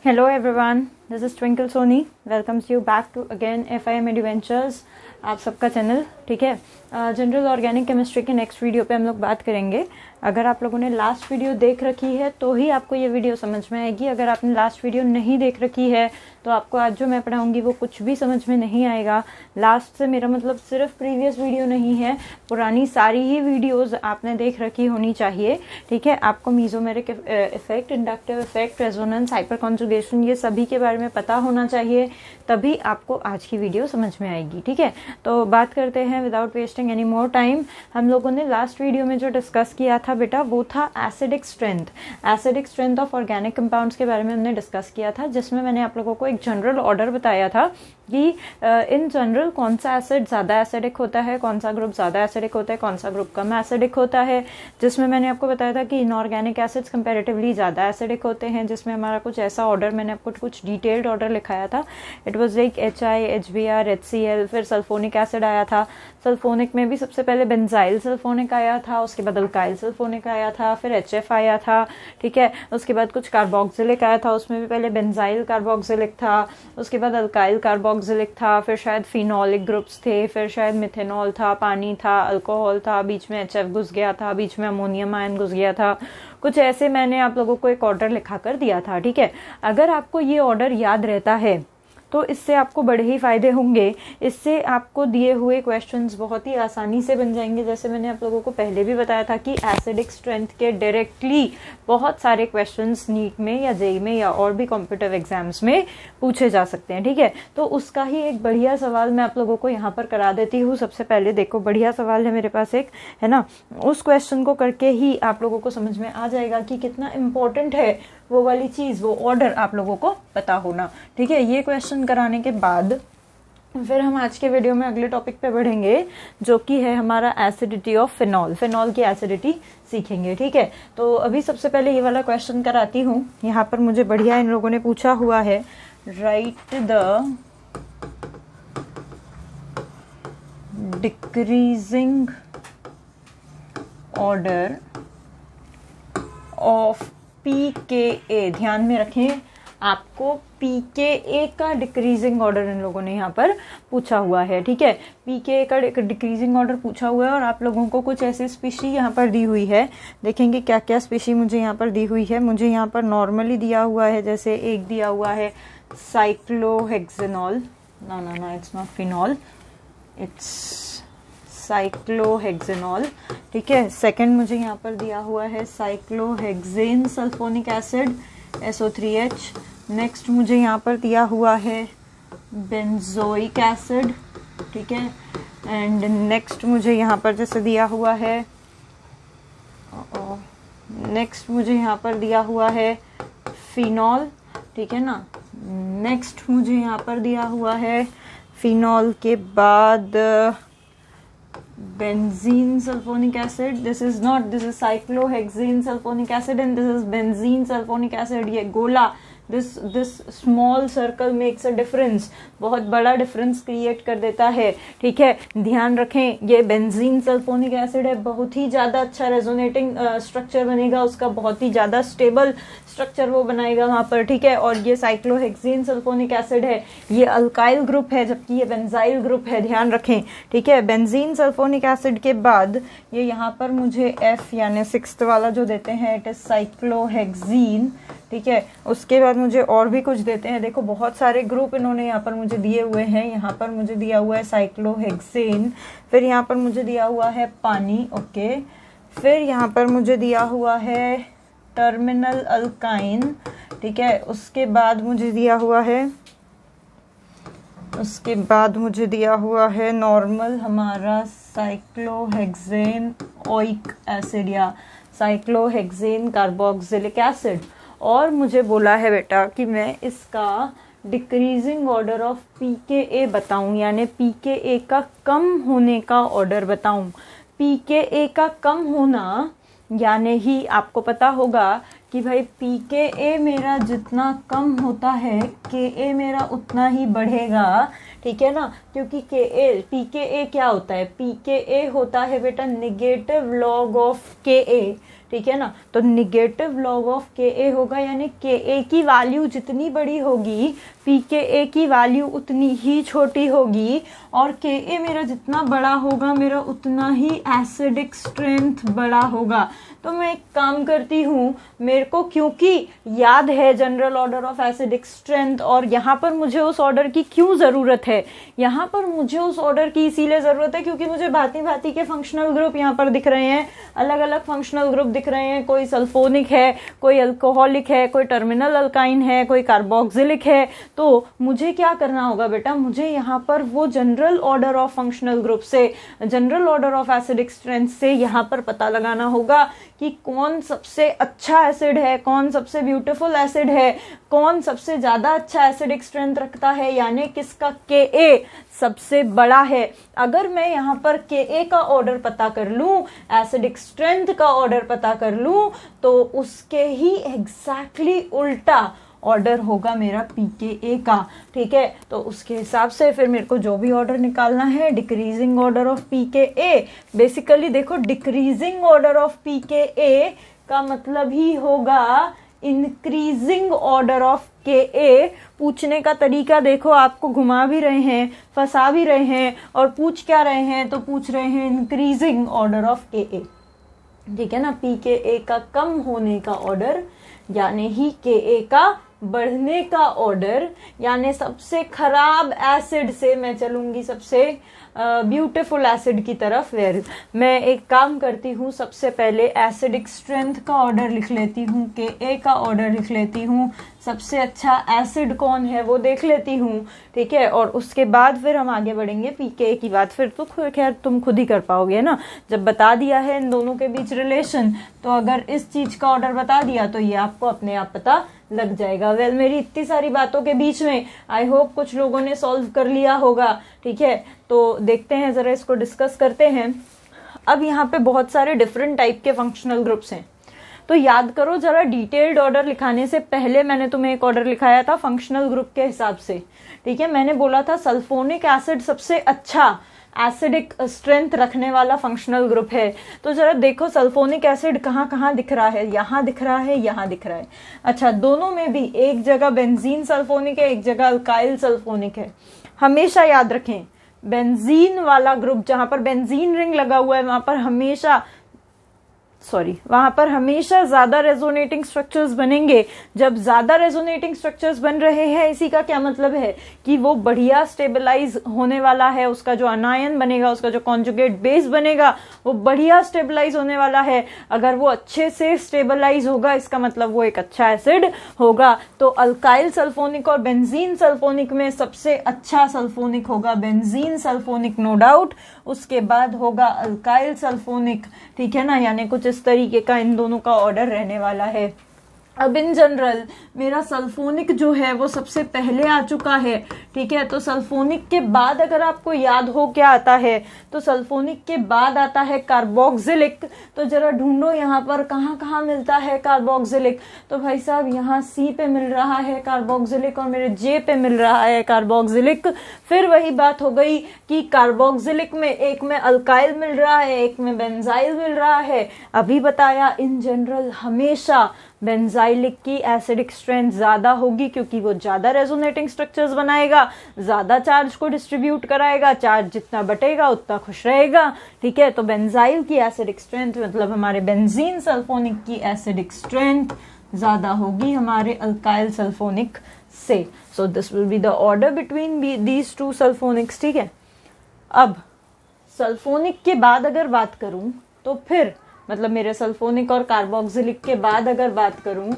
Hello everyone, this is Twinkle Soni. Welcomes you back to again FIM Adventures. आप सबका channel, ठीक है। General organic chemistry के next video पे हम लोग बात करेंगे। अगर आप लोगों ने लास्ट वीडियो देख रखी है तो ही आपको ये वीडियो समझ में आएगी। अगर आपने लास्ट वीडियो नहीं देख रखी है तो आपको आज जो मैं पढ़ाऊंगी वो कुछ भी समझ में नहीं आएगा। लास्ट से मेरा मतलब सिर्फ प्रीवियस वीडियो नहीं है, पुरानी सारी ही वीडियोस आपने देख रखी होनी चाहिए, ठीक है। आपको mesomeric effect, inductive effect, resonance, hyper conjugation, ये सभी के बारे में पता होना चाहिए, तभी आपको आज की वीडियो समझ में आएगी, ठीक है। तो बात करते हैं without wasting any more time. हम लोगों ने लास्ट वीडियो में जो डिस्कस किया था बेटा, वो था acidic strength of organic compounds के बारे में हमने डिस्कस किया था, जिसमें मैंने आप लोगों को एक जनरल ऑर्डर बताया था कि इन जनरल कौन सा एसिड ज्यादा एसिडिक होता है, कौन सा ग्रुप ज्यादा एसिडिक होता है, कौन सा ग्रुप कम एसिडिक होता है। जिसमें मैंने आपको बताया था कि इनऑर्गेनिक एसिड्स कंपैरेटिवली ज्यादा एसिडिक होते हैं, जिसमें हमारा कुछ ऐसा ऑर्डर, मैंने आपको कुछ डिटेल्ड ऑर्डर लिखाया था। It was like HI, HBr, HCl, फिर सल्फोनिक एसिड आया था। सल्फोनिक में भी सबसे पहले बेंजाइल सल्फोनिक आया था, उसके बाद अल्काइल सल्फोनिक आया था, फिर HF आया था, ठीक है। उसके बाद कुछ कार्बोक्सिलिक आया था, उसमें भी पहले बेंजाइल कार्बोक्सिलिक था, उसके बाद अल्काइल कार्बोक्सिलिक था, फिर शायद फिनोलिक ग्रुप्स थे, फिर शायद मिथेनॉल था, पानी था, अल्कोहल था, बीच में HF घुस गया था, बीच में अमोनियम आयन घुस गया था। कुछ ऐसे मैंने आप लोगों को एक ऑर्डर लिखा कर दिया था, ठीक है। अगर आपको ये ऑर्डर याद रहता है तो इससे आपको बड़े ही फायदे होंगे। इससे आपको दिए हुए क्वेश्चंस बहुत ही आसानी से बन जाएंगे। जैसे मैंने आप लोगों को पहले भी बताया था कि एसिडिक स्ट्रेंथ के डायरेक्टली बहुत सारे क्वेश्चंस नीट में या जेई में या और भी कॉम्पिटिटिव एग्जाम्स में पूछे जा सकते हैं, ठीक है। तो उसका ही एक बढ़िया सवाल मैं आप लोगों को यहाँ पर करा देती हूँ। सबसे पहले देखो, बढ़िया सवाल है मेरे पास एक, है ना। उस क्वेश्चन को करके ही आप लोगों को समझ में आ जाएगा कि कितना इम्पोर्टेंट है वो वाली चीज, वो ऑर्डर आप लोगों को पता होना, ठीक है। ये क्वेश्चन कराने के बाद फिर हम आज के वीडियो में अगले टॉपिक पे बढ़ेंगे, जो कि है हमारा एसिडिटी ऑफ फिनॉल। फिनॉल की एसिडिटी सीखेंगे, ठीक है। तो अभी सबसे पहले ये वाला क्वेश्चन कराती हूँ। यहाँ पर मुझे बढ़िया इन लोगों ने पूछा हुआ है, right the decreasing order of PKA। ध्यान में रखें, आपको PKA का डिक्रीजिंग ऑर्डर इन लोगों ने यहाँ पर पूछा हुआ है, ठीक है। PKA का डिक्रीजिंग ऑर्डर पूछा हुआ है और आप लोगों को कुछ ऐसी स्पीशी यहाँ पर दी हुई है। देखेंगे क्या क्या स्पीशी मुझे यहाँ पर दी हुई है। मुझे यहाँ पर नॉर्मली दिया हुआ है, जैसे एक दिया हुआ है साइक्लोहेक्सेनॉल, ना it's not phenol, it's cyclohexanol, ठीक है। सेकंड मुझे यहाँ पर दिया हुआ है cyclohexane sulphonic acid, SO3H। Next मुझे यहाँ पर दिया हुआ है बेंजोइक एसिड, ठीक है। एंड नेक्स्ट मुझे यहाँ पर जैसे दिया हुआ है, नेक्स्ट मुझे यहाँ पर दिया हुआ है फिनॉल, ठीक है ना। नेक्स्ट मुझे यहाँ पर दिया हुआ है फिनॉल के बाद benzene sulfonic acid. This is cyclohexane sulfonic acid and this is benzene sulfonic acid. ये गोला, this small circle makes a difference, बहुत बड़ा डिफरेंस क्रिएट कर देता है, ठीक है। ध्यान रखें, ये बेंजीन सल्फोनिक एसिड है, बहुत ही ज्यादा अच्छा रेजोनेटिंग स्ट्रक्चर बनेगा उसका, बहुत ही ज्यादा स्टेबल स्ट्रक्चर वो बनाएगा वहां पर, ठीक है। और ये साइक्लोहेक्सेन सल्फोनिक एसिड है, ये अल्काइल ग्रुप है, जबकि ये बेंजाइल ग्रुप है, ध्यान रखें, ठीक है। बेंजीन सल्फोनिक एसिड के बाद ये यहाँ पर मुझे F यानी 6th वाला जो देते हैं, इट इज साइक्लोहेक्सीन, ठीक है। उसके बाद मुझे और भी कुछ देते हैं। देखो बहुत सारे ग्रुप इन्होंने यहाँ पर मुझे दिए हुए हैं। यहाँ पर मुझे दिया हुआ है साइक्लोहेक्सेन, फिर यहाँ पर मुझे दिया हुआ है पानी, ओके। फिर यहाँ पर मुझे दिया हुआ है टर्मिनल अल्काइन, ठीक है। उसके बाद मुझे दिया हुआ है नॉर्मल हमारा साइक्लोहेक्सेन ओइक एसिड या साइक्लोहेक्सेन कार्बोक्सिलिक एसिड। और मुझे बोला है बेटा कि मैं इसका डिक्रीजिंग ऑर्डर ऑफ PKA बताऊं, यानी PKA का कम होने का ऑर्डर बताऊं। PKA का कम होना यानी ही आपको पता होगा कि भाई PKA मेरा जितना कम होता है KA मेरा उतना ही बढ़ेगा, ठीक है ना। क्योंकि PKA क्या होता है, PKA होता है बेटा नेगेटिव लॉग ऑफ KA, ठीक है ना। तो निगेटिव लॉग ऑफ Ka होगा, यानी Ka की वैल्यू जितनी बड़ी होगी pKa की वैल्यू उतनी ही छोटी होगी, और Ka मेरा जितना बड़ा होगा मेरा उतना ही एसिडिक स्ट्रेंथ बड़ा होगा। तो मैं एक काम करती हूँ, मेरे को क्योंकि याद है general order of acidic strength, और यहाँ पर मुझे उस ऑर्डर की क्यों ज़रूरत है, यहाँ पर मुझे उस ऑर्डर की इसीलिए ज़रूरत है क्योंकि मुझे भांति भांति के फंक्शनल ग्रुप यहाँ पर दिख रहे हैं, अलग अलग फंक्शनल ग्रुप दिख रहे हैं। कोई सल्फोनिक है, कोई अल्कोहलिक है, कोई टर्मिनल अल्काइन है, कोई कार्बोक्सिलिक है। तो मुझे क्या करना होगा बेटा, मुझे यहाँ पर वो general order of functional group से, general order of acidic strength से यहाँ पर पता लगाना होगा कि कौन सबसे अच्छा एसिड है, कौन सबसे ब्यूटीफुल एसिड है, कौन सबसे ज्यादा अच्छा एसिडिक स्ट्रेंथ रखता है, यानी किसका Ka सबसे बड़ा है। अगर मैं यहाँ पर Ka का ऑर्डर पता कर लूं, एसिडिक स्ट्रेंथ का ऑर्डर पता कर लूं, तो उसके ही एग्जैक्टली उल्टा ऑर्डर होगा मेरा pKa का, ठीक है। तो उसके हिसाब से फिर मेरे को जो भी ऑर्डर निकालना है, decreasing order of pKa, basically देखो डिक्रीजिंग ऑर्डर ऑफ pKa का मतलब ही होगा इंक्रीजिंग ऑर्डर ऑफ Ka। पूछने का तरीका देखो, आपको घुमा भी रहे हैं, फंसा भी रहे हैं, और पूछ क्या रहे हैं, तो पूछ रहे हैं इंक्रीजिंग ऑर्डर ऑफ Ka, ठीक है ना। pKa का कम होने का ऑर्डर, यानी ही Ka का बढ़ने का ऑर्डर, यानी सबसे खराब एसिड से मैं चलूंगी सबसे ब्यूटीफुल एसिड की तरफ। वेल मैं एक काम करती हूँ, सबसे पहले एसिडिक स्ट्रेंथ का ऑर्डर लिख लेती हूँ, Ka का ऑर्डर लिख लेती हूँ, सबसे अच्छा एसिड कौन है वो देख लेती हूँ, ठीक है। और उसके बाद फिर हम आगे बढ़ेंगे pKa की बात, फिर तो खैर तुम खुद ही कर पाओगे ना, जब बता दिया है इन दोनों के बीच रिलेशन। तो अगर इस चीज का ऑर्डर बता दिया तो ये आपको अपने आप पता लग जाएगा। वेल मेरी इतनी सारी बातों के बीच में आई होप कुछ लोगों ने सॉल्व कर लिया होगा, ठीक है। तो देखते हैं, जरा इसको डिस्कस करते हैं। अब यहाँ पे बहुत सारे डिफरेंट टाइप के फंक्शनल ग्रुप्स हैं, तो याद करो जरा, डिटेल्ड ऑर्डर लिखाने से पहले मैंने तुम्हें एक ऑर्डर लिखाया था फंक्शनल ग्रुप के हिसाब से, ठीक है। मैंने बोला था सल्फोनिक एसिड सबसे अच्छा एसिडिक स्ट्रेंथ रखने वाला फंक्शनल ग्रुप है। तो जरा देखो सल्फोनिक एसिड कहाँ कहाँ दिख रहा है, यहाँ दिख रहा है, यहाँ दिख रहा है। अच्छा, दोनों में भी एक जगह बेंजीन सल्फोनिक है, एक जगह अल्काइल सल्फोनिक है। हमेशा याद रखें, बेंजीन वाला ग्रुप जहां पर बेंजीन रिंग लगा हुआ है वहां पर हमेशा ज्यादा रेजोनेटिंग स्ट्रक्चर्स बनेंगे। जब ज्यादा रेजोनेटिंग स्ट्रक्चर्स बन रहे हैं, इसी का क्या मतलब है कि वो बढ़िया स्टेबलाइज होने वाला है, उसका जो अनायन बनेगा, उसका जो कॉन्जुगेट बेस बनेगा, वो बढ़िया स्टेबलाइज होने वाला है। अगर वो अच्छे से स्टेबलाइज होगा, इसका मतलब वो एक अच्छा एसिड होगा। तो अल्काइल सल्फोनिक और बेंजीन सल्फोनिक में सबसे अच्छा सल्फोनिक होगा बेंजीन सल्फोनिक, नो डाउट। उसके बाद होगा अल्काइल सल्फोनिक, ठीक है ना, यानी कुछ इस तरीके का इन दोनों का ऑर्डर रहने वाला है। अब इन जनरल मेरा सल्फोनिक जो है वो सबसे पहले आ चुका है, ठीक है। तो सल्फोनिक के बाद अगर आपको याद हो क्या आता है, तो सल्फोनिक के बाद आता है कार्बोक्सिलिक। तो जरा ढूंढो यहाँ पर कहाँ कहाँ मिलता है कार्बोक्सिलिक। तो भाई साहब यहाँ C पे मिल रहा है कार्बोक्सिलिक और मेरे J पे मिल रहा है कार्बोक्सिलिक। फिर वही बात हो गई कि कार्बोक्सिलिक में एक में अल्काइल मिल रहा है, एक में बेंजाइल मिल रहा है। अभी बताया इन जनरल हमेशा बेंजाइलिक की एसिडिक स्ट्रेंथ ज्यादा होगी, क्योंकि वो ज्यादा रेजोनेटिंग स्ट्रक्चर्स बनाएगा, ज्यादा चार्ज को डिस्ट्रीब्यूट कराएगा, चार्ज जितना बटेगा उतना खुश रहेगा, ठीक है। तो बेंजाइल की एसिडिक स्ट्रेंथ मतलब हमारे बेंजीन सल्फोनिक की एसिडिक स्ट्रेंथ ज्यादा होगी हमारे अल्काइल सल्फोनिक से। So this will be the order between these two sulphonics, ठीक है। अब सल्फोनिक के बाद अगर बात करूं तो फिर मतलब मेरे सल्फोनिक और कार्बोक्सिलिक के बाद अगर बात करूं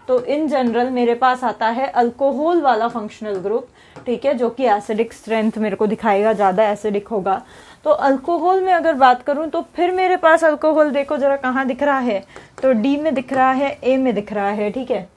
तो इन जनरल मेरे पास आता है अल्कोहल वाला फंक्शनल ग्रुप, ठीक है, जो कि एसिडिक स्ट्रेंथ मेरे को दिखाएगा, ज्यादा एसिडिक होगा। तो अल्कोहल में अगर बात करूं तो फिर मेरे पास अल्कोहल देखो जरा कहाँ दिख रहा है, तो डी में दिख रहा है, ए में दिख रहा है, ठीक है।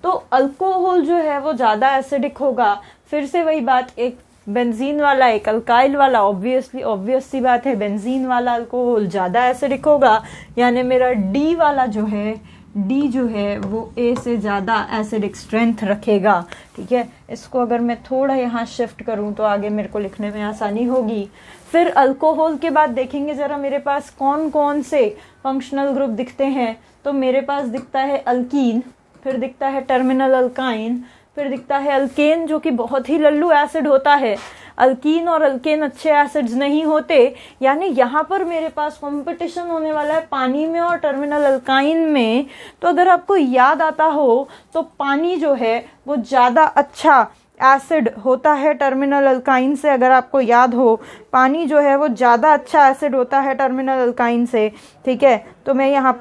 तो अल्कोहल जो है वो ज्यादा एसिडिक होगा। फिर से वही बात, एक बेंजीन वाला एक अल्काइल वाला, ऑब्वियस सी बात है बेंजीन वाला अल्कोहल ज्यादा एसिडिक होगा, यानी मेरा डी वाला जो है डी जो है वो ए से ज़्यादा एसिडिक स्ट्रेंथ रखेगा। ठीक है, इसको अगर मैं थोड़ा यहाँ शिफ्ट करूँ तो आगे मेरे को लिखने में आसानी होगी। फिर अल्कोहल के बाद देखेंगे ज़रा मेरे पास कौन कौन से फंक्शनल ग्रुप दिखते हैं। तो मेरे पास दिखता है अल्कीन, फिर दिखता है टर्मिनल अल्काइन, फिर दिखता है अल्केन जो कि बहुत ही लल्लू एसिड होता है। अल्कीन और अल्केन अच्छे एसिड्स नहीं होते, यानी यहाँ पर मेरे पास कंपटीशन होने वाला है पानी में और टर्मिनल अल्काइन में। तो अगर आपको याद आता हो तो पानी जो है वो ज़्यादा अच्छा एसिड होता है टर्मिनल अल्काइन से। अगर आपको याद हो, पानी जो है वो ज़्यादा अच्छा एसिड होता है टर्मिनल अल्काइन से। ठीक है, तो मैं यहाँ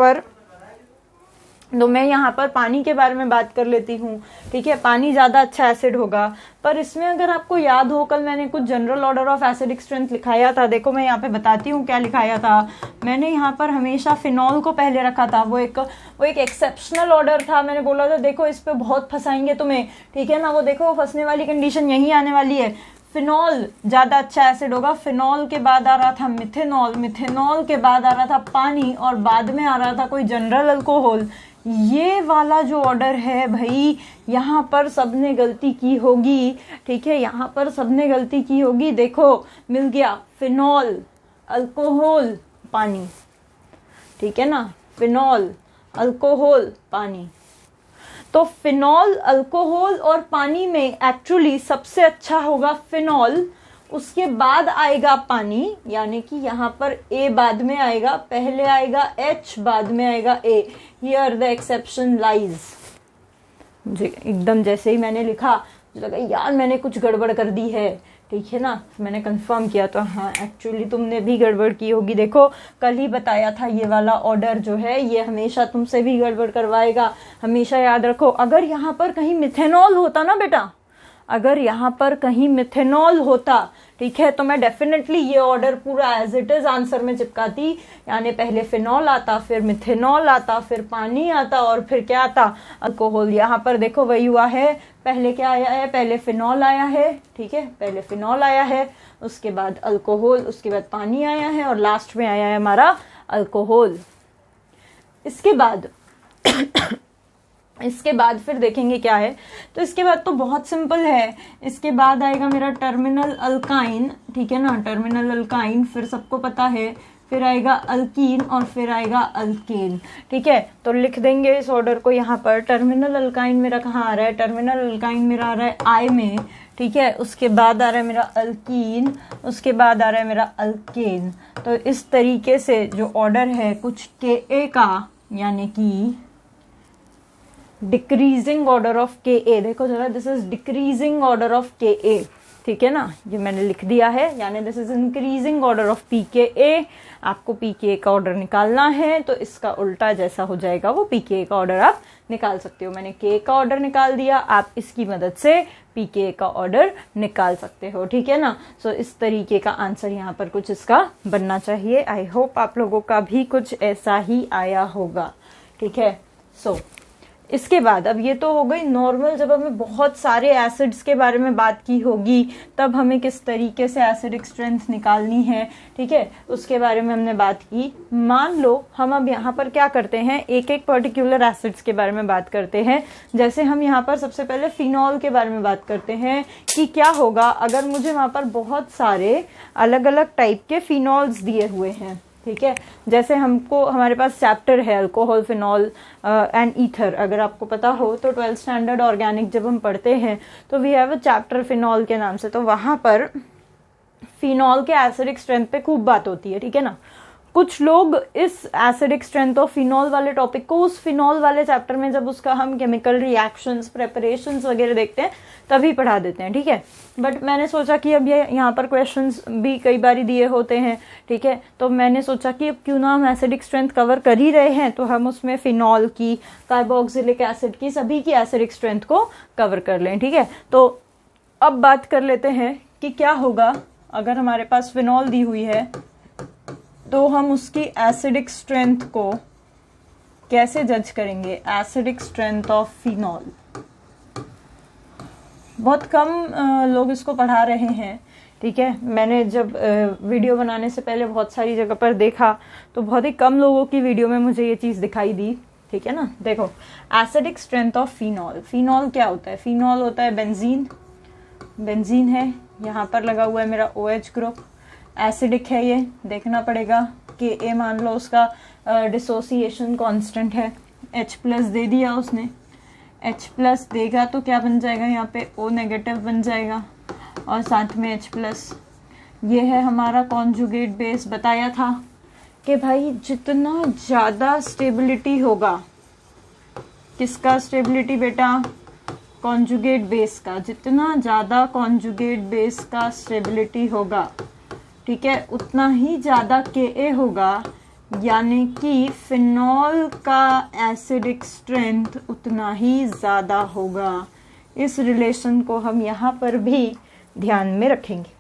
पर पानी के बारे में बात कर लेती हूँ। ठीक है, पानी ज़्यादा अच्छा एसिड होगा। पर इसमें अगर आपको याद हो, कल मैंने कुछ general order of acidic strength लिखाया था। देखो मैं यहाँ पे बताती हूँ क्या लिखाया था। मैंने यहाँ पर हमेशा फिनॉल को पहले रखा था। वो एक एक्सेप्शनल ऑर्डर था। मैंने बोला था देखो इस पे बहुत फंसाएंगे तुम्हें, ठीक है ना। वो देखो फंसने वाली कंडीशन यही आने वाली है। फिनॉल ज़्यादा अच्छा एसिड होगा। फिनॉल के बाद आ रहा था मिथेनॉल, मिथेनॉल के बाद आ रहा था पानी, और बाद में आ रहा था कोई जनरल अल्कोहल। ये वाला जो ऑर्डर है भाई, यहाँ पर सबने गलती की होगी। ठीक है, यहाँ पर सबने गलती की होगी। देखो मिल गया फिनॉल, अल्कोहल, पानी। ठीक है ना, फिनॉल, अल्कोहल, पानी। तो फिनॉल, अल्कोहल और पानी में एक्चुअली सबसे अच्छा होगा फिनॉल, उसके बाद आएगा पानी, यानी कि यहाँ पर ए बाद में आएगा, पहले आएगा एच, बाद में आएगा A. Here the exception lies. मुझे एकदम जैसे ही मैंने लिखा मुझे लगा यार मैंने कुछ गड़बड़ कर दी है। ठीक है ना, मैंने कंफर्म किया तो हाँ एक्चुअली तुमने भी गड़बड़ की होगी। देखो कल ही बताया था ये वाला ऑर्डर जो है ये हमेशा तुमसे भी गड़बड़ करवाएगा। हमेशा याद रखो, अगर यहाँ पर कहीं मिथेनॉल होता ना बेटा, अगर यहाँ पर कहीं मिथेनॉल होता, ठीक है, तो मैं डेफिनेटली ये ऑर्डर पूरा एज इट इज आंसर में चिपकाती। यानी पहले फिनॉल आता, फिर मिथेनॉल आता, फिर पानी आता, और फिर क्या आता, अल्कोहल। यहाँ पर देखो वही हुआ है, पहले क्या आया है, पहले फिनॉल आया है। ठीक है, पहले फिनॉल आया है, उसके बाद अल्कोहल, उसके बाद पानी आया है, और लास्ट में आया है हमारा अल्कोहल। इसके बाद फिर देखेंगे क्या है। तो इसके बाद तो बहुत सिंपल है। इसके बाद आएगा मेरा टर्मिनल अल्काइन। ठीक है ना, टर्मिनल अल्काइन, फिर सबको पता है, फिर आएगा अल्कीन, और फिर आएगा अल्केन। ठीक है, तो लिख देंगे इस ऑर्डर को यहाँ पर। टर्मिनल अल्काइन मेरा कहाँ आ रहा है, टर्मिनल अल्काइन मेरा आ रहा है आई में। ठीक है, उसके बाद आ रहा है मेरा अल्कीन, उसके बाद आ रहा है मेरा अल्केन। तो इस तरीके से जो ऑर्डर है कुछ के ए का, यानी कि डिक्रीजिंग ऑर्डर ऑफ के ए। देखो जरा, this is decreasing order of के ए। ठीक है ना, ये मैंने लिख दिया है, यानी this is increasing order of P के ए। आपको पी के ए का ऑर्डर निकालना है तो इसका उल्टा जैसा हो जाएगा वो पी के ए का ऑर्डर आप निकाल सकते हो। मैंने के का ऑर्डर निकाल दिया, आप इसकी मदद से पी के ए का ऑर्डर निकाल सकते हो। ठीक है ना, सो इस तरीके का आंसर यहाँ पर कुछ इसका बनना चाहिए। आई होप आप लोगों का भी कुछ ऐसा ही आया होगा। ठीक है, सो इसके बाद अब ये तो हो गई नॉर्मल, जब हमें बहुत सारे एसिड्स के बारे में बात की होगी तब हमें किस तरीके से एसिडिक स्ट्रेंथ निकालनी है। ठीक है, उसके बारे में हमने बात की। मान लो हम अब यहाँ पर क्या करते हैं, एक एक पर्टिकुलर एसिड्स के बारे में बात करते हैं। जैसे हम यहाँ पर सबसे पहले फिनॉल के बारे में बात करते हैं कि क्या होगा अगर मुझे वहाँ पर बहुत सारे अलग अलग टाइप के फिनॉल्स दिए हुए हैं। ठीक है, जैसे हमारे पास चैप्टर है अल्कोहल, फिनॉल एंड ईथर। अगर आपको पता हो तो 12th स्टैंडर्ड ऑर्गेनिक जब हम पढ़ते हैं तो we have a chapter phenol के नाम से। तो वहां पर फिनॉल के एसिडिक स्ट्रेंथ पे खूब बात होती है। ठीक है ना, कुछ लोग इस एसिडिक स्ट्रेंथ ऑफ फिनॉल वाले टॉपिक को उस फिनॉल वाले चैप्टर में जब उसका हम केमिकल रिएक्शंस, प्रेपरेशंस वगैरह देखते हैं तभी पढ़ा देते हैं। ठीक है, बट मैंने सोचा कि अब ये यहाँ पर क्वेश्चंस भी कई बार दिए होते हैं। ठीक है, तो मैंने सोचा कि अब क्यों ना हम एसिडिक स्ट्रेंथ कवर कर ही रहे हैं तो हम उसमें फिनॉल की, कार्बोक्सिलिक एसिड की, सभी की एसिडिक स्ट्रेंथ को कवर कर लें। ठीक है, तो अब बात कर लेते हैं कि क्या होगा अगर हमारे पास फिनॉल दी हुई है तो हम उसकी एसिडिक स्ट्रेंथ को कैसे जज करेंगे। एसिडिक स्ट्रेंथ ऑफ फिनॉल बहुत कम लोग इसको पढ़ा रहे हैं। ठीक है, मैंने जब वीडियो बनाने से पहले बहुत सारी जगह पर देखा तो बहुत ही कम लोगों की वीडियो में मुझे ये चीज़ दिखाई दी। ठीक है ना। देखो acidic strength of phenol, phenol क्या होता है, फिनॉल होता है बेंजीन, बेंजीन है, यहाँ पर लगा हुआ है मेरा OH ग्रुप, एसिडिक है ये, देखना पड़ेगा कि ए मान लो उसका डिसोसिएशन कांस्टेंट है, H+ दे दिया उसने, H+ देगा तो क्या बन जाएगा यहाँ पे O नेगेटिव बन जाएगा और साथ में H+। ये है हमारा कॉन्जुगेट बेस। बताया था कि भाई जितना ज़्यादा स्टेबिलिटी होगा, किसका स्टेबिलिटी बेटा, कॉन्जुगेट बेस का, जितना ज़्यादा कॉन्जुगेट बेस का स्टेबिलिटी होगा, ठीक है, उतना ही ज़्यादा Ka होगा, यानी कि फिनॉल का एसिडिक स्ट्रेंथ उतना ही ज़्यादा होगा। इस रिलेशन को हम यहाँ पर भी ध्यान में रखेंगे,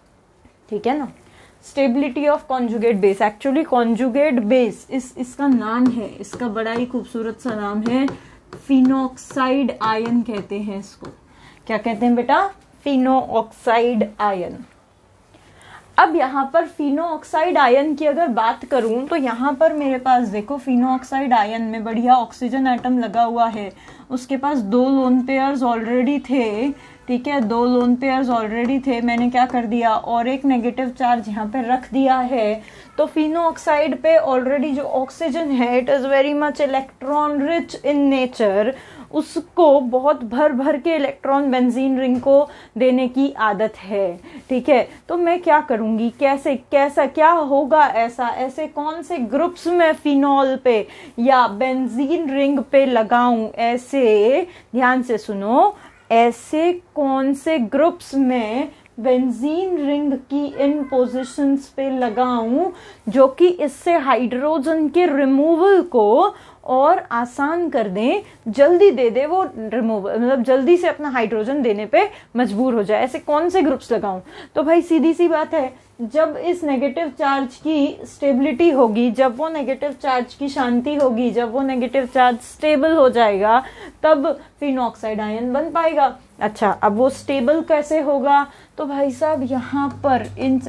ठीक है ना। Stability of conjugate base, actually conjugate base इसका नाम है, इसका बड़ा ही खूबसूरत सा नाम है, फिनोक्साइड आयन कहते हैं इसको। क्या कहते हैं बेटा, फिनोक्साइड आयन। अब यहाँ पर फिनोक्साइड आयन की अगर बात करूं तो यहाँ पर मेरे पास देखो फिनोक्साइड आयन में बढ़िया ऑक्सीजन एटम लगा हुआ है, उसके पास 2 लोन पेयर्स ऑलरेडी थे, ठीक है, 2 लोन पेयर्स ऑलरेडी थे, मैंने क्या कर दिया और एक नेगेटिव चार्ज यहाँ पे रख दिया है। तो फिनोक्साइड पे ऑलरेडी जो ऑक्सीजन है it is very much electron rich in nature, उसको बहुत भर भर के इलेक्ट्रॉन बेंजीन रिंग को देने की आदत है, ठीक है। तो मैं क्या करूंगी, कैसे कैसा क्या होगा, ऐसे कौन से ग्रुप्स में फिनॉल पे या बेंजीन रिंग पे लगाऊं, ऐसे ध्यान से सुनो, ऐसे कौन से ग्रुप्स में बेंजीन रिंग की इन पोजीशंस पे लगाऊं जो कि इससे हाइड्रोजन के रिमूवल को और आसान कर दें, जल्दी दे दे वो रिमूवल, मतलब जल्दी से अपना हाइड्रोजन देने पे मजबूर हो जाए। ऐसे कौन से ग्रुप्स लगाऊं, तो भाई सीधी सी बात है, जब इस नेगेटिव चार्ज की स्टेबिलिटी होगी, जब वो नेगेटिव चार्ज की शांति होगी, जब वो नेगेटिव चार्ज स्टेबल हो जाएगा, तब फिनोक्साइड आयन बन पाएगा। अच्छा, अब वो स्टेबल कैसे होगा, तो भाई साहब यहाँ पर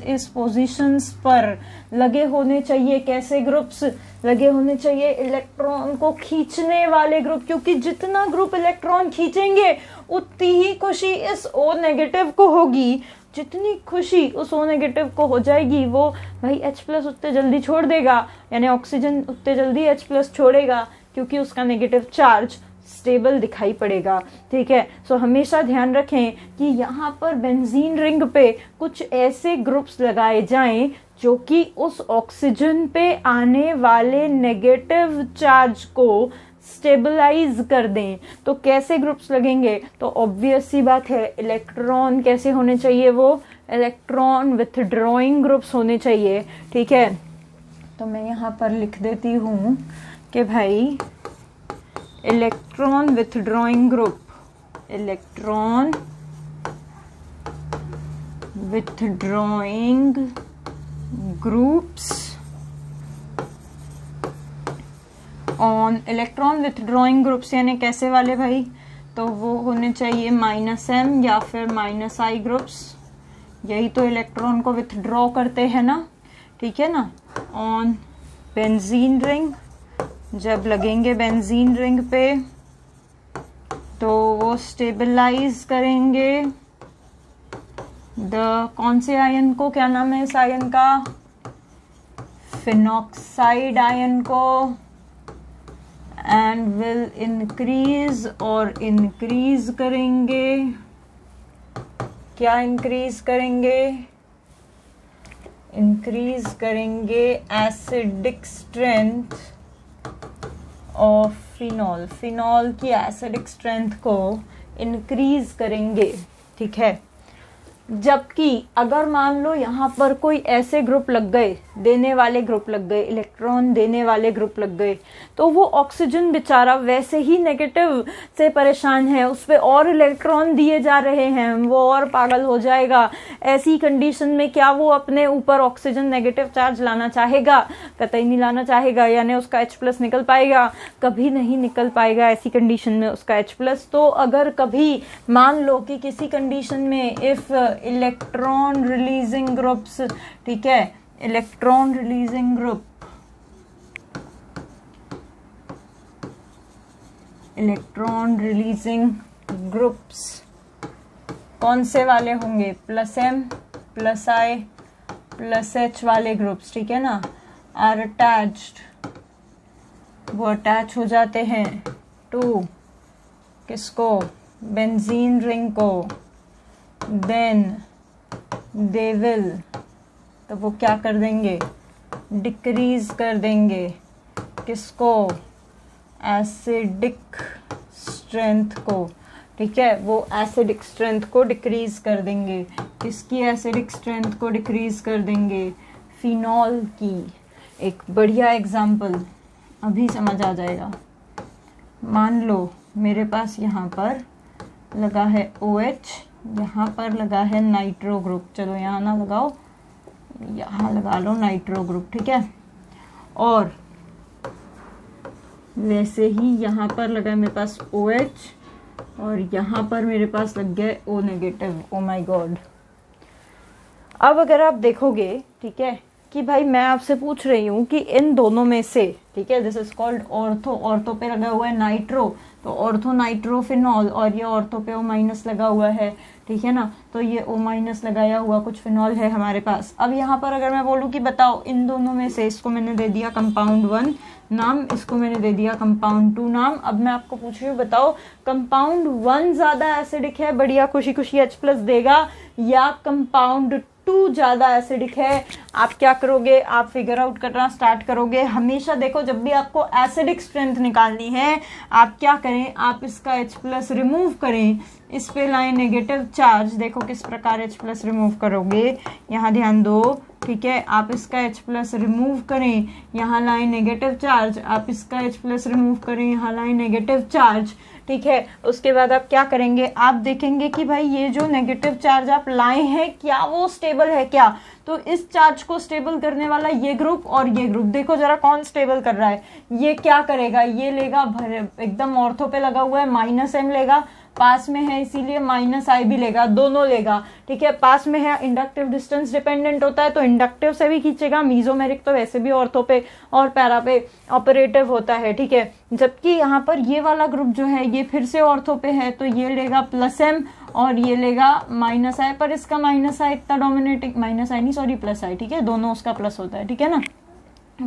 इस पोजीशंस पर लगे होने चाहिए कैसे ग्रुप्स, लगे होने चाहिए इलेक्ट्रॉन को खींचने वाले ग्रुप, क्योंकि जितना ग्रुप इलेक्ट्रॉन खींचेंगे उतनी ही खुशी इस O नेगेटिव को होगी, जितनी खुशी उस O नेगेटिव को हो जाएगी वो भाई H+ उतने जल्दी छोड़ देगा, यानी ऑक्सीजन उतने जल्दी H+ छोड़ेगा क्योंकि उसका नेगेटिव चार्ज स्टेबल दिखाई पड़ेगा, ठीक है। सो हमेशा ध्यान रखें कि यहाँ पर बेंजीन रिंग पे कुछ ऐसे ग्रुप्स लगाए जाएं जो कि उस ऑक्सीजन पे आने वाले नेगेटिव चार्ज को स्टेबलाइज कर दें। तो कैसे ग्रुप्स लगेंगे, तो ऑब्वियस सी बात है, इलेक्ट्रॉन कैसे होने चाहिए, वो इलेक्ट्रॉन विथड्रॉइंग ग्रुप्स होने चाहिए, ठीक है। तो मैं यहाँ पर लिख देती हूँ कि भाई electron withdrawing group, electron withdrawing groups on, electron withdrawing groups यानी कैसे वाले भाई, तो वो होने चाहिए -m या फिर -I ग्रुप्स, यही तो इलेक्ट्रॉन को विथड्रॉ करते हैं ना, ठीक है ना। ऑन बेंजीन रिंग, जब लगेंगे बेंजीन रिंग पे तो वो स्टेबलाइज करेंगे कौन से आयन को, क्या नाम है इस आयन का, फिनोक्साइड आयन को, एंड विल इंक्रीज, और इंक्रीज करेंगे, क्या इंक्रीज करेंगे, इंक्रीज करेंगे acidic strength of phenol, phenol की एसिडिक स्ट्रेंथ को इंक्रीज करेंगे, ठीक है। जबकि अगर मान लो यहाँ पर कोई ऐसे ग्रुप लग गए, देने वाले ग्रुप लग गए, इलेक्ट्रॉन देने वाले ग्रुप लग गए, तो वो ऑक्सीजन बेचारा वैसे ही नेगेटिव से परेशान है, उस पर और इलेक्ट्रॉन दिए जा रहे हैं, वो और पागल हो जाएगा। ऐसी कंडीशन में क्या वो अपने ऊपर ऑक्सीजन नेगेटिव चार्ज लाना चाहेगा, कतई नहीं लाना चाहेगा, यानी उसका H+ निकल पाएगा, कभी नहीं निकल पाएगा ऐसी कंडीशन में उसका H+। तो अगर कभी मान लो कि किसी कंडीशन में इफ इलेक्ट्रॉन रिलीजिंग ग्रुप्स, ठीक है, electron releasing group electron releasing groups कौन से वाले होंगे, प्लस एम प्लस आई प्लस एच वाले ग्रुप्स, ठीक है ना, आर अटैच्ड, वो अटैच हो जाते हैं टू किसको, बेंजीन रिंग को, देन दे विल, तो वो क्या कर देंगे, डिक्रीज कर देंगे किसको, एसिडिक स्ट्रेंथ को, ठीक है, वो एसिडिक स्ट्रेंथ को डिक्रीज कर देंगे, किसकी एसिडिक स्ट्रेंथ को डिक्रीज कर देंगे, फिनॉल की। एक बढ़िया एग्जाम्पल अभी समझ आ जाएगा, मान लो मेरे पास यहाँ पर लगा है OH, यहाँ पर लगा है नाइट्रो ग्रुप, चलो यहाँ ना लगाओ, यहाँ लगा लो नाइट्रो ग्रुप, ठीक है, और वैसे ही यहाँ पर लगा है मेरे पास OH और यहाँ पर मेरे पास लग गया O negative. O my God. अब अगर आप देखोगे, ठीक है, कि भाई मैं आपसे पूछ रही हूँ कि इन दोनों में से, ठीक है, this is called ortho, ortho पे लगा हुआ है नाइट्रो, तो ऑर्थो नाइट्रोफिनॉल, और ये ऑर्थो पे O माइनस लगा हुआ है, ठीक है ना, तो ये O माइनस लगाया हुआ कुछ फिनॉल है हमारे पास। अब यहाँ पर अगर मैं बोलूँ कि बताओ इन दोनों में से, इसको मैंने दे दिया कंपाउंड 1 नाम, इसको मैंने दे दिया कंपाउंड 2 नाम, अब मैं आपको पूछ रही हूँ बताओ कंपाउंड 1 ज्यादा एसिडिक है, बढ़िया खुशी खुशी H+ देगा, या कंपाउंड 2 ज्यादा एसिडिक है। आप क्या करोगे, आप फिगर आउट करना स्टार्ट करोगे। हमेशा देखो जब भी आपको एसिडिक स्ट्रेंथ निकालनी है, आप क्या करें, आप इसका H+ रिमूव करें, इस पे लाए नेगेटिव चार्ज, देखो किस प्रकार H+ रिमूव करोगे, यहाँ ध्यान दो, ठीक है, आप इसका H+ रिमूव करें, यहाँ लाए नेगेटिव चार्ज, आप इसका H+ रिमूव करें, यहाँ लाए नेगेटिव चार्ज, ठीक है। उसके बाद आप क्या करेंगे, आप देखेंगे कि भाई ये जो नेगेटिव चार्ज आप लाए हैं क्या वो स्टेबल है क्या, तो इस चार्ज को स्टेबल करने वाला ये ग्रुप और ये ग्रुप, देखो जरा कौन स्टेबल कर रहा है, ये क्या करेगा, ये लेगा एकदम ऑर्थो पे लगा हुआ है, -M लेगा, पास में है इसीलिए -I भी लेगा, दोनों लेगा, ठीक है, पास में है, इंडक्टिव डिस्टेंस डिपेंडेंट होता है तो इंडक्टिव से भी खींचेगा, मीजोमेरिक तो वैसे भी ऑर्थो पे और पैरा पे ऑपरेटिव होता है, ठीक है, जबकि यहाँ पर ये वाला ग्रुप जो है ये फिर से ऑर्थो पे है तो ये लेगा +M और ये लेगा -I, पर इसका -I इतना डोमिनेटिंग, -I नहीं सॉरी +I, ठीक है, दोनों उसका प्लस होता है, ठीक है ना,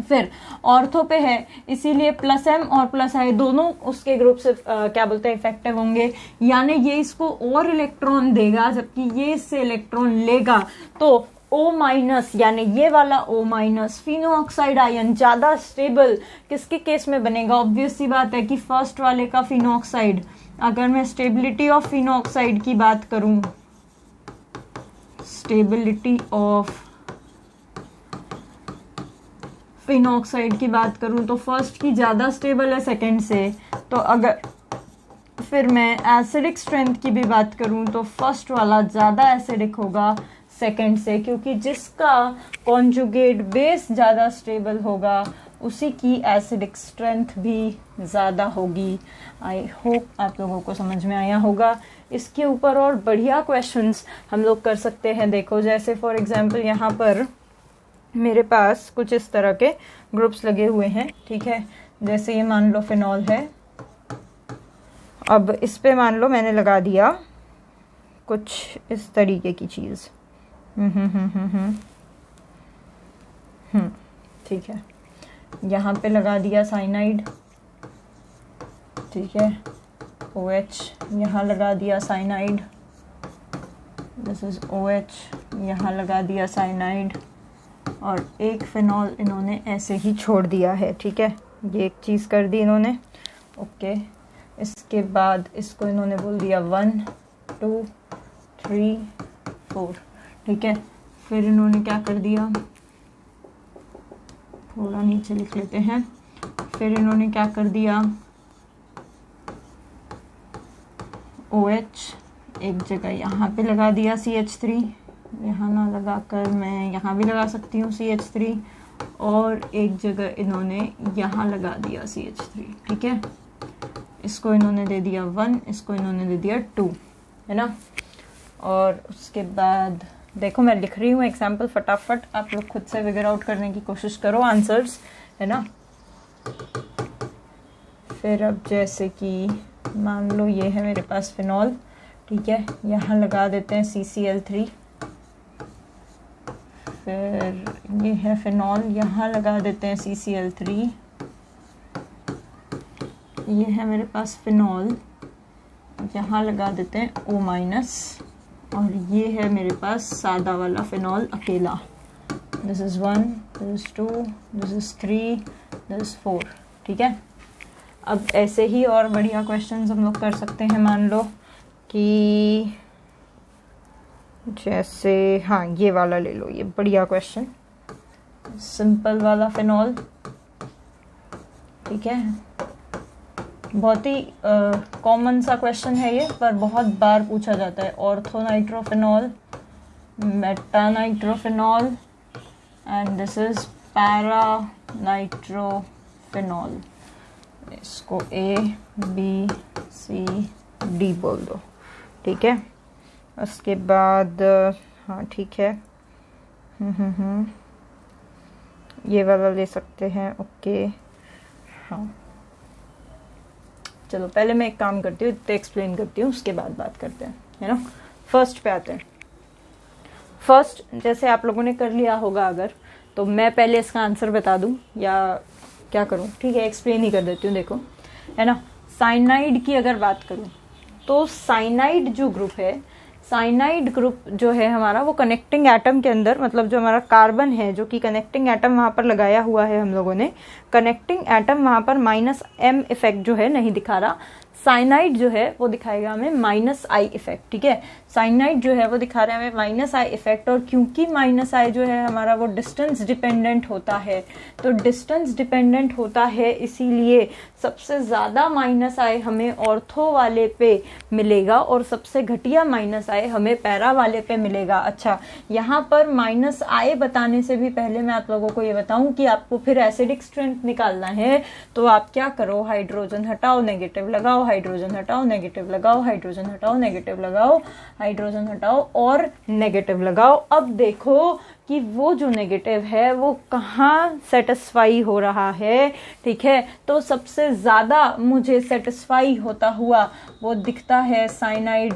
फिर ऑर्थो पे है इसीलिए +M और +I दोनों उसके ग्रुप से क्या बोलते हैं इफेक्टिव होंगे, यानी ये इसको और इलेक्ट्रॉन देगा जबकि ये इससे इलेक्ट्रॉन लेगा, तो O- यानी ये वाला O- फिनोऑक्साइड आयन ज्यादा स्टेबल किसके केस में बनेगा, ऑब्वियस सी बात है कि फर्स्ट वाले का फिनोऑक्साइड। अगर मैं स्टेबिलिटी ऑफ फिनोऑक्साइड की बात करूं, स्टेबिलिटी ऑफ फिनोऑक्साइड की बात करूं तो फर्स्ट की ज्यादा स्टेबल है सेकंड से, तो अगर फिर मैं एसिडिक स्ट्रेंथ की भी बात करूं तो फर्स्ट वाला ज्यादा एसिडिक होगा सेकंड से, क्योंकि जिसका कॉन्जुगेट बेस ज्यादा स्टेबल होगा उसी की एसिडिक स्ट्रेंथ भी ज्यादा होगी। आई होप आप लोगों को समझ में आया होगा। इसके ऊपर और बढ़िया क्वेश्चंस हम लोग कर सकते हैं। देखो जैसे फॉर एग्जांपल यहाँ पर मेरे पास कुछ इस तरह के ग्रुप्स लगे हुए हैं, ठीक है, जैसे ये मान लो फिनॉल है, अब इस पे मान लो मैंने लगा दिया कुछ इस तरीके की चीज, ठीक है, यहाँ पे लगा दिया साइनाइड, ठीक है, OH, यहाँ लगा दिया साइनाइड, दिस इज OH, यहाँ लगा दिया साइनाइड, और एक फिनॉल इन्होंने ऐसे ही छोड़ दिया है, ठीक है, ये एक चीज़ कर दी इन्होंने, ओके। इसके बाद इसको इन्होंने बोल दिया 1 2 3 4, ठीक है, फिर इन्होंने क्या कर दिया, थोड़ा नीचे लिख लेते हैं, फिर इन्होंने क्या कर दिया, OH एक जगह यहाँ पे लगा दिया CH3, यहाँ ना लगाकर मैं यहाँ भी लगा सकती हूँ CH3, और एक जगह इन्होंने यहाँ लगा दिया CH3, ठीक है, इसको इन्होंने दे दिया 1, इसको इन्होंने दे दिया 2, है ना। और उसके बाद देखो मैं लिख रही हूँ एग्जाम्पल, फटाफट आप लोग खुद से फिगर आउट करने की कोशिश करो आंसर्स, है ना। फिर अब जैसे कि मान लो ये है मेरे पास फिनॉल, ठीक है, यहाँ लगा देते हैं CCl3। फिर ये है फिनॉल, यहाँ लगा देते हैं CCl3। ये है मेरे पास फिनॉल, यहाँ लगा देते हैं O-। और ये है मेरे पास सादा वाला फिनॉल अकेला। This is 1, this is 2, this is 3, this is 4, ठीक है। अब ऐसे ही और बढ़िया क्वेश्चंस हम लोग कर सकते हैं। मान लो कि जैसे हाँ ये वाला ले लो, ये बढ़िया क्वेश्चन, सिंपल वाला फिनॉल, ठीक है। बहुत ही कॉमन सा क्वेश्चन है ये, पर बहुत बार पूछा जाता है। Ortho nitrophenol, Meta nitrophenol and this is para nitrophenol. इसको ABCD बोल दो, ठीक है। उसके बाद हाँ ठीक है, ये वाला ले सकते हैं, ओके। हाँ चलो पहले मैं एक काम करती हूँ, इतना एक्सप्लेन करती हूँ, उसके बाद बात करते हैं, है ना। फर्स्ट पे आते हैं। फर्स्ट जैसे आप लोगों ने कर लिया होगा अगर, तो मैं पहले इसका आंसर बता दूं या क्या करूं, ठीक है, एक्सप्लेन ही कर देती हूँ। देखो है ना, साइनाइड की अगर बात करूं तो साइनाइड जो ग्रुप है, साइनाइड ग्रुप जो है हमारा, वो कनेक्टिंग एटम के अंदर, मतलब जो हमारा कार्बन है जो कि कनेक्टिंग एटम वहाँ पर लगाया हुआ है हम लोगों ने, कनेक्टिंग एटम वहाँ पर -M इफेक्ट जो है नहीं दिखा रहा। साइनाइड जो है वो दिखाएगा हमें -I इफेक्ट, ठीक है। साइनाइड जो है वो दिखा रहा है हमें -I इफेक्ट, और क्योंकि -I जो है हमारा वो डिस्टेंस डिपेंडेंट होता है, तो डिस्टेंस डिपेंडेंट होता है इसीलिए सबसे ज़्यादा -I हमें ऑर्थो वाले पे मिलेगा और सबसे घटिया -I हमें पैरा वाले पे मिलेगा। अच्छा, यहाँ पर -I बताने से भी पहले मैं आप लोगों को ये बताऊं कि आपको फिर एसिडिक स्ट्रेंथ निकालना है, तो आप क्या करो, हाइड्रोजन हटाओ, नेगेटिव लगाओ, हाइड्रोजन हटाओ, नेगेटिव लगाओ, हाइड्रोजन हटाओ, नेगेटिव लगाओ, हाइड्रोजन हटाओ और नेगेटिव लगाओ। अब देखो कि वो जो नेगेटिव है वो कहाँ सेटिस्फाई हो रहा है, ठीक है। तो सबसे ज़्यादा मुझे सेटिस्फाई होता हुआ वो दिखता है साइनाइड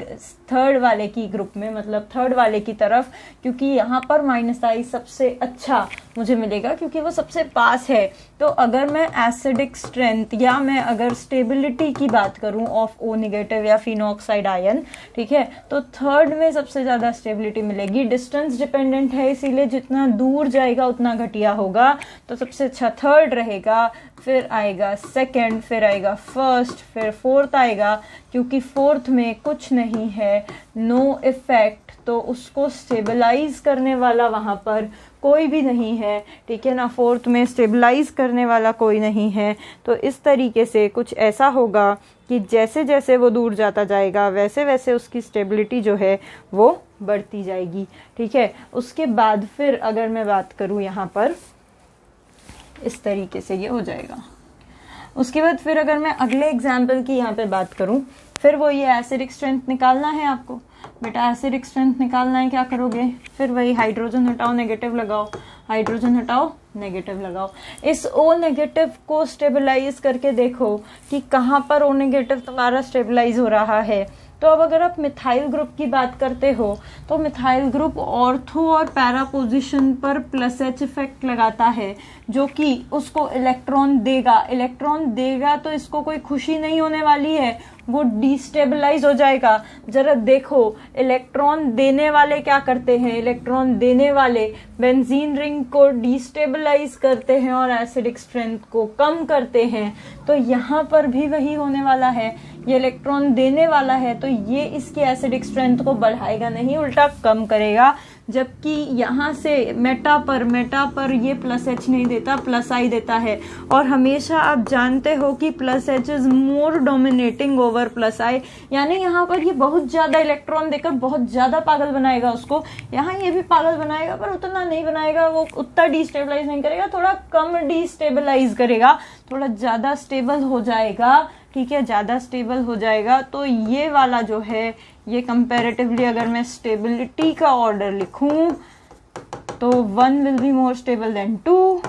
थर्ड वाले की ग्रुप में, मतलब थर्ड वाले की तरफ, क्योंकि यहाँ पर -I सबसे अच्छा मुझे मिलेगा क्योंकि वो सबसे पास है। तो अगर मैं एसिडिक स्ट्रेंथ या मैं अगर स्टेबिलिटी की बात करूं ऑफ O नेगेटिव या फिनॉक्साइड आयन, ठीक है, तो थर्ड में सबसे ज़्यादा स्टेबिलिटी मिलेगी। डिस्टेंस डिपेंडेंट है इसीलिए जितना दूर जाएगा उतना घटिया होगा, तो सबसे अच्छा थर्ड रहेगा, फिर आएगा सेकंड, फिर आएगा फर्स्ट, फिर फोर्थ आएगा, क्योंकि फोर्थ में कुछ नहीं है, नो इफेक्ट, तो उसको स्टेबलाइज करने वाला वहाँ पर कोई भी नहीं है, ठीक है ना। फोर्थ में स्टेबलाइज करने वाला कोई नहीं है, तो इस तरीके से कुछ ऐसा होगा कि जैसे जैसे वो दूर जाता जाएगा वैसे वैसे उसकी स्टेबिलिटी जो है वो बढ़ती जाएगी, ठीक है। उसके बाद फिर अगर मैं बात करूँ यहाँ पर, इस तरीके से ये हो जाएगा। उसके बाद फिर अगर मैं अगले एग्जाम्पल की यहाँ पे बात करूँ, फिर वो ये एसिडिक स्ट्रेंथ निकालना है आपको, बेटा एसिडिक स्ट्रेंथ निकालना है, क्या करोगे, फिर वही हाइड्रोजन हटाओ, नेगेटिव लगाओ, हाइड्रोजन हटाओ, नेगेटिव लगाओ। इस O नेगेटिव को स्टेबलाइज करके देखो कि कहाँ पर O नेगेटिव तुम्हारा स्टेबलाइज हो रहा है। तो अब अगर आप मिथाइल ग्रुप की बात करते हो तो मिथाइल ग्रुप ऑर्थो और पैरा पोजीशन पर +H इफेक्ट लगाता है, जो कि उसको इलेक्ट्रॉन देगा। इलेक्ट्रॉन देगा तो इसको कोई खुशी नहीं होने वाली है, वो डिस्टेबलाइज हो जाएगा। जरा देखो इलेक्ट्रॉन देने वाले क्या करते हैं, इलेक्ट्रॉन देने वाले बेंजीन रिंग को डिस्टेबलाइज करते हैं और एसिडिक स्ट्रेंथ को कम करते हैं। तो यहाँ पर भी वही होने वाला है, ये इलेक्ट्रॉन देने वाला है तो ये इसकी एसिडिक स्ट्रेंथ को बढ़ाएगा नहीं, उल्टा कम करेगा। जबकि यहाँ से मेटा पर ये +H नहीं देता, +I देता है। और हमेशा आप जानते हो कि +H is more dominating over +I, यानी यहाँ पर ये बहुत ज्यादा इलेक्ट्रॉन देकर बहुत ज्यादा पागल बनाएगा उसको। यहाँ ये भी पागल बनाएगा पर उतना नहीं बनाएगा, वो उतना डिस्टेबलाइज नहीं करेगा, थोड़ा कम डिस्टेबलाइज करेगा, थोड़ा ज्यादा स्टेबल हो जाएगा, ठीक है, ज्यादा स्टेबल हो जाएगा। तो ये वाला जो है ये कंपैरेटिवली अगर मैं स्टेबिलिटी का ऑर्डर लिखूं तो 1 will be more stable then 2।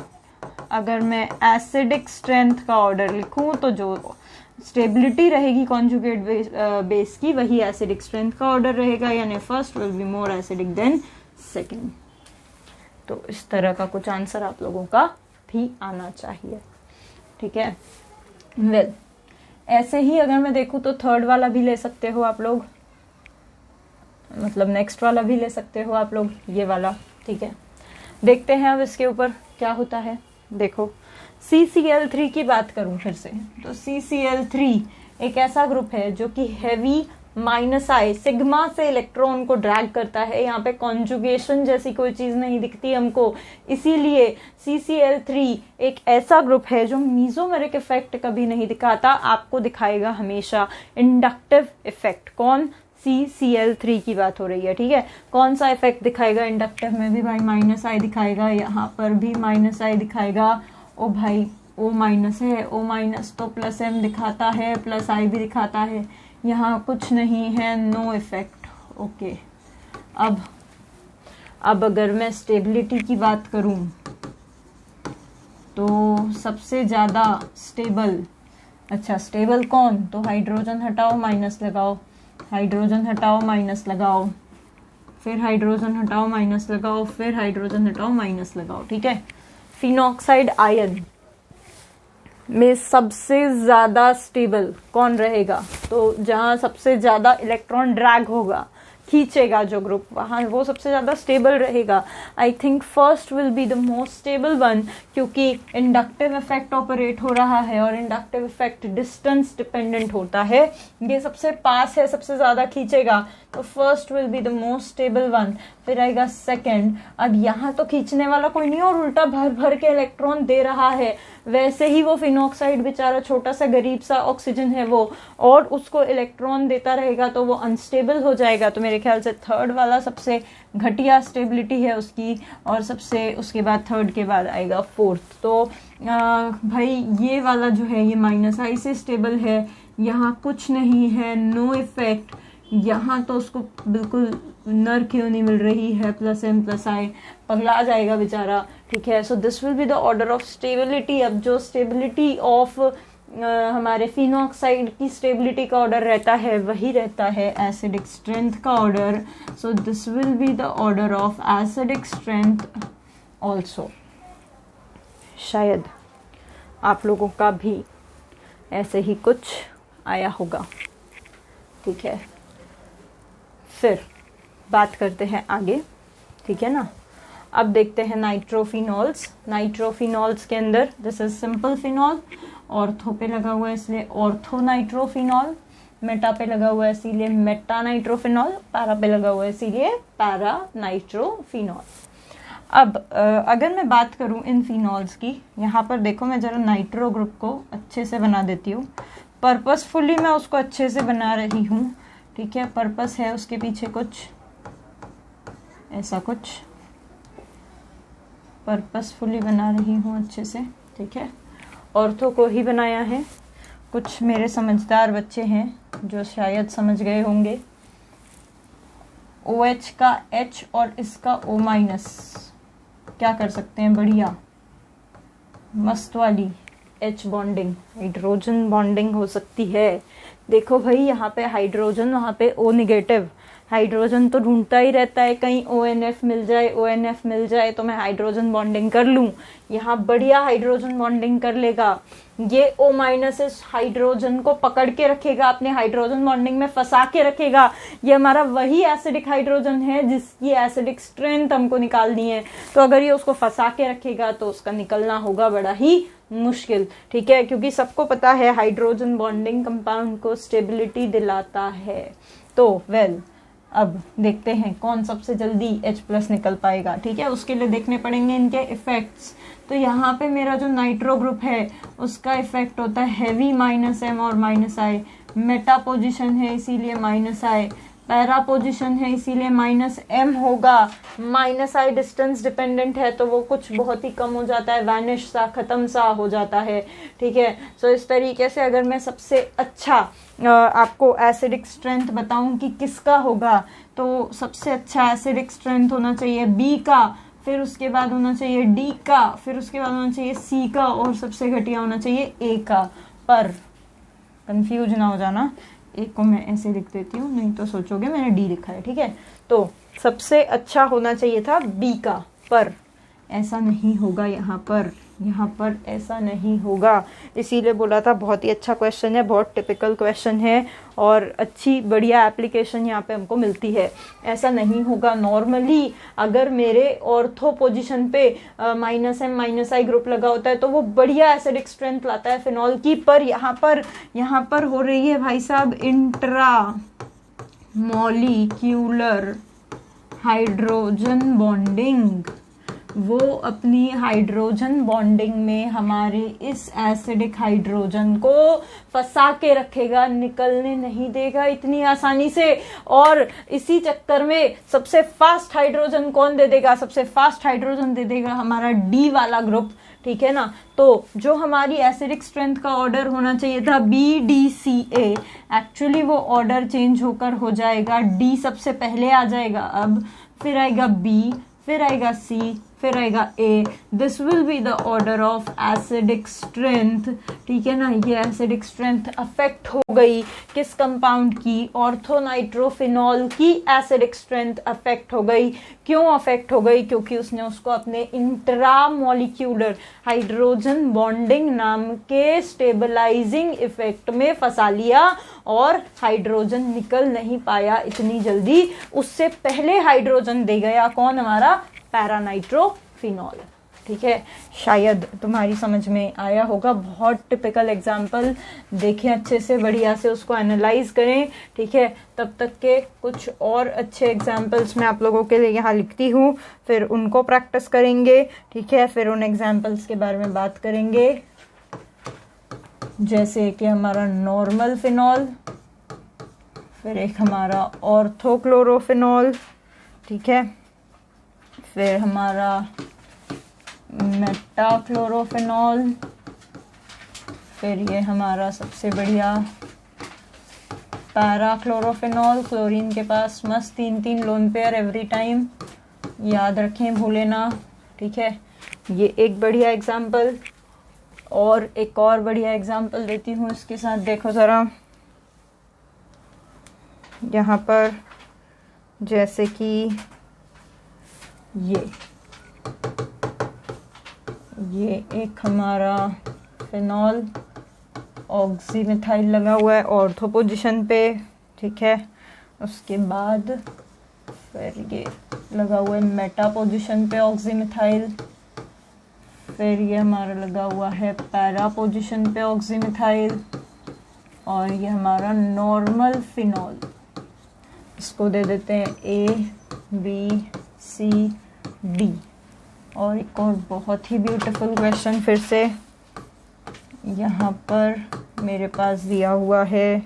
अगर मैं एसिडिक स्ट्रेंथ का ऑर्डर लिखूं तो जो स्टेबिलिटी रहेगी कॉन्जुगेट बेस की, वही एसिडिक स्ट्रेंथ का ऑर्डर रहेगा, यानी first will be more acidic then second. तो इस तरह का कुछ आंसर आप लोगों का भी आना चाहिए, ठीक है। वेल ऐसे ही अगर मैं देखूं तो थर्ड वाला भी ले सकते हो आप लोग, मतलब नेक्स्ट वाला भी ले सकते हो आप लोग, ये वाला, ठीक है। देखते हैं अब इसके ऊपर क्या होता है। देखो CCl3 की बात करूं फिर से, तो CCl3 एक ऐसा ग्रुप है जो कि हैवी -I सिग्मा से इलेक्ट्रॉन को ड्रैग करता है। यहाँ पे कॉन्जुगेशन जैसी कोई चीज नहीं दिखती हमको, इसीलिए CCl3 एक ऐसा ग्रुप है जो मीजोमेरिक इफेक्ट कभी नहीं दिखाता, आपको दिखाएगा हमेशा इंडक्टिव इफेक्ट। कौन? CCl3 की बात हो रही है, ठीक है। कौन सा इफेक्ट दिखाएगा इंडक्टिव में भी? भाई -I दिखाएगा, यहाँ पर भी -I दिखाएगा। ओ भाई O माइनस है, O माइनस तो +M दिखाता है, +I भी दिखाता है, यहाँ कुछ नहीं है, नो इफेक्ट। ओके, अब अगर मैं स्टेबिलिटी की बात करूं तो सबसे ज्यादा स्टेबल, अच्छा स्टेबल कौन? तो हाइड्रोजन हटाओ माइनस लगाओ, हाइड्रोजन हटाओ माइनस लगाओ, फिर हाइड्रोजन हटाओ माइनस लगाओ, फिर हाइड्रोजन हटाओ माइनस लगाओ, ठीक है। फिनॉक्साइड आयन में सबसे ज्यादा स्टेबल कौन रहेगा? तो जहां सबसे ज्यादा इलेक्ट्रॉन ड्रैग होगा, खींचेगा जो ग्रुप, वहां वो सबसे ज्यादा स्टेबल रहेगा। I think first will be the most stable one, क्योंकि इंडक्टिव इफेक्ट ऑपरेट हो रहा है और इंडक्टिव इफेक्ट डिस्टेंस डिपेंडेंट होता है। ये सबसे पास है, सबसे ज्यादा खींचेगा, तो first will be the most stable one. फिर आएगा सेकेंड। अब यहाँ तो खींचने वाला कोई नहीं और उल्टा भर भर के इलेक्ट्रॉन दे रहा है, वैसे ही वो फिनॉक्साइड बेचारा छोटा सा गरीब सा ऑक्सीजन है वो, और उसको इलेक्ट्रॉन देता रहेगा तो वो अनस्टेबल हो जाएगा। तो मेरे ख्याल से थर्ड वाला सबसे घटिया स्टेबिलिटी है उसकी, और सबसे उसके बाद थर्ड के बाद आएगा फोर्थ। तो भाई ये वाला जो है ये -I से स्टेबल है, यहाँ कुछ नहीं है, नो इफेक्ट। यहाँ तो उसको बिल्कुल नर क्यों नहीं मिल रही है, +M+I, पगला जाएगा बेचारा, ठीक है। सो this will be the order of stability. अब जो स्टेबिलिटी ऑफ हमारे फिनॉक्साइड की स्टेबिलिटी का ऑर्डर रहता है वही रहता है एसिडिक स्ट्रेंथ का order. So this will be the order of acidic strength also. शायद आप लोगों का भी ऐसे ही कुछ आया होगा, ठीक है। फिर बात करते हैं आगे, ठीक है ना। अब देखते हैं नाइट्रोफिनॉल्स। नाइट्रोफिनॉल्स के अंदर this is simple phenol, ortho पे लगा हुआ है इसलिए ऑर्थो नाइट्रोफिनॉल, मेटा पे लगा हुआ है इसीलिए मेटा नाइट्रोफिनॉल, पैरा पे लगा हुआ है इसीलिए पैरा नाइट्रोफिनॉल। अब अगर मैं बात करूं इन फिनॉल्स की, यहाँ पर देखो मैं जरा नाइट्रो ग्रुप को अच्छे से बना देती हूँ, पर्पसफुली मैं उसको अच्छे से बना रही हूँ, ठीक है। पर्पस है उसके पीछे कुछ ऐसा, कुछ पर्पसफुली बना रही हूँ अच्छे से, ठीक है। ऑर्थो को ही बनाया है, कुछ मेरे समझदार बच्चे हैं जो शायद समझ गए होंगे। OH का H और इसका O- क्या कर सकते हैं, बढ़िया मस्त वाली H बॉन्डिंग, हाइड्रोजन बॉन्डिंग हो सकती है। देखो भाई यहाँ पे हाइड्रोजन, वहाँ पे O-, हाइड्रोजन तो ढूंढता ही रहता है, कहीं ONF मिल जाए, ONF मिल जाए तो मैं हाइड्रोजन बॉन्डिंग कर लूं। यहाँ बढ़िया हाइड्रोजन बॉन्डिंग कर लेगा। ये O- इस हाइड्रोजन को पकड़ के रखेगा, अपने हाइड्रोजन बॉन्डिंग में फंसा के रखेगा। ये हमारा वही एसिडिक हाइड्रोजन है जिसकी एसिडिक स्ट्रेंथ हमको निकालनी है। तो अगर ये उसको फंसा के रखेगा तो उसका निकलना होगा बड़ा ही मुश्किल, ठीक है, क्योंकि सबको पता है हाइड्रोजन बॉन्डिंग कंपाउंड को स्टेबिलिटी दिलाता है। तो अब देखते हैं कौन सबसे जल्दी H+ निकल पाएगा, ठीक है। उसके लिए देखने पड़ेंगे इनके इफेक्ट्स। तो यहाँ पे मेरा जो नाइट्रो ग्रुप है उसका इफेक्ट होता है हैवी -M और -I, मेटा पोजीशन है इसीलिए -I, पैरा पोजीशन है इसीलिए -M होगा। -I डिस्टेंस डिपेंडेंट है तो वो कुछ बहुत ही कम हो जाता है, वैनिश सा, खत्म सा हो जाता है, ठीक है। सो इस तरीके से अगर मैं सबसे अच्छा आपको एसिडिक स्ट्रेंथ बताऊं कि किसका होगा, तो सबसे अच्छा एसिडिक स्ट्रेंथ होना चाहिए B का, फिर उसके बाद होना चाहिए D का, फिर उसके बाद होना चाहिए C का, और सबसे घटिया होना चाहिए A का। पर कंफ्यूज ना हो जाना, एक को मैं ऐसे लिख देती हूँ, नहीं तो सोचोगे मैंने डी लिखा है, ठीक है। तो सबसे अच्छा होना चाहिए था बी का, पर ऐसा नहीं होगा, यहाँ पर ऐसा नहीं होगा, इसीलिए बोला था बहुत ही अच्छा क्वेश्चन है, बहुत टिपिकल क्वेश्चन है और अच्छी बढ़िया एप्लीकेशन यहाँ पे हमको मिलती है। ऐसा नहीं होगा। नॉर्मली अगर मेरे ऑर्थो पोजीशन पे -M-I ग्रुप लगा होता है तो वो बढ़िया एसिडिक स्ट्रेंथ लाता है फिनॉल की, पर यहाँ पर हो रही है भाई साहब इंट्रा मॉलिक्यूलर हाइड्रोजन बॉन्डिंग। वो अपनी हाइड्रोजन बॉन्डिंग में हमारे इस एसिडिक हाइड्रोजन को फंसा के रखेगा, निकलने नहीं देगा इतनी आसानी से। और इसी चक्कर में सबसे फास्ट हाइड्रोजन कौन दे देगा? सबसे फास्ट हाइड्रोजन दे देगा हमारा डी वाला ग्रुप, ठीक है ना। तो जो हमारी एसिडिक स्ट्रेंथ का ऑर्डर होना चाहिए था BDCA, एक्चुअली वो ऑर्डर चेंज होकर हो जाएगा डी सबसे पहले आ जाएगा, अब फिर आएगा बी, फिर आएगा सी, फिर आएगा A. This will be the order of acidic strength, ठीक है ना। ये एसिडिक स्ट्रेंथ अफेक्ट हो गई किस कंपाउंड की? ऑर्थोनाइट्रोफिनॉल की एसिडिक स्ट्रेंथ अफेक्ट हो गई। क्यों अफेक्ट हो गई? क्योंकि उसने उसको अपने इंट्रामोलिक्यूलर हाइड्रोजन बॉन्डिंग नाम के स्टेबलाइजिंग इफेक्ट में फंसा लिया और हाइड्रोजन निकल नहीं पाया इतनी जल्दी। उससे पहले हाइड्रोजन दे गया कौन? हमारा पैरानाइट्रोफिनॉल, ठीक है। शायद तुम्हारी समझ में आया होगा। बहुत टिपिकल एग्जाम्पल देखें अच्छे से, बढ़िया से उसको एनालाइज करें, ठीक है। तब तक के कुछ और अच्छे एग्जाम्पल्स मैं आप लोगों के लिए यहाँ लिखती हूँ, फिर उनको प्रैक्टिस करेंगे, ठीक है। फिर उन एग्जाम्पल्स के बारे में बात करेंगे, जैसे कि हमारा नॉर्मल फिनॉल, फिर एक हमारा ऑर्थोक्लोरोफिनॉल, ठीक है, फिर हमारा मेटाक्लोरोफिनॉल, फिर ये हमारा सबसे बढ़िया पैराक्लोरोफिनॉल। क्लोरीन के पास मस्त 3 लोन पेयर एवरी टाइम, याद रखें, भूले ना, ठीक है। ये एक बढ़िया एग्जाम्पल, और एक और बढ़िया एग्जाम्पल देती हूँ इसके साथ। देखो ज़रा यहाँ पर, जैसे कि ये एक हमारा फिनॉल ऑक्सीमिथाइल लगा हुआ है ऑर्थो पोजीशन पे, ठीक है। उसके बाद फिर ये लगा हुआ है मेटा पोजीशन पे ऑक्सीमिथाइल, फिर ये हमारा लगा हुआ है पैरा पोजीशन पे ऑक्सीमिथाइल, और ये हमारा नॉर्मल फिनॉल, इसको दे देते हैं ABCD। और एक और बहुत ही ब्यूटीफुल क्वेश्चन फिर से यहाँ पर मेरे पास दिया हुआ है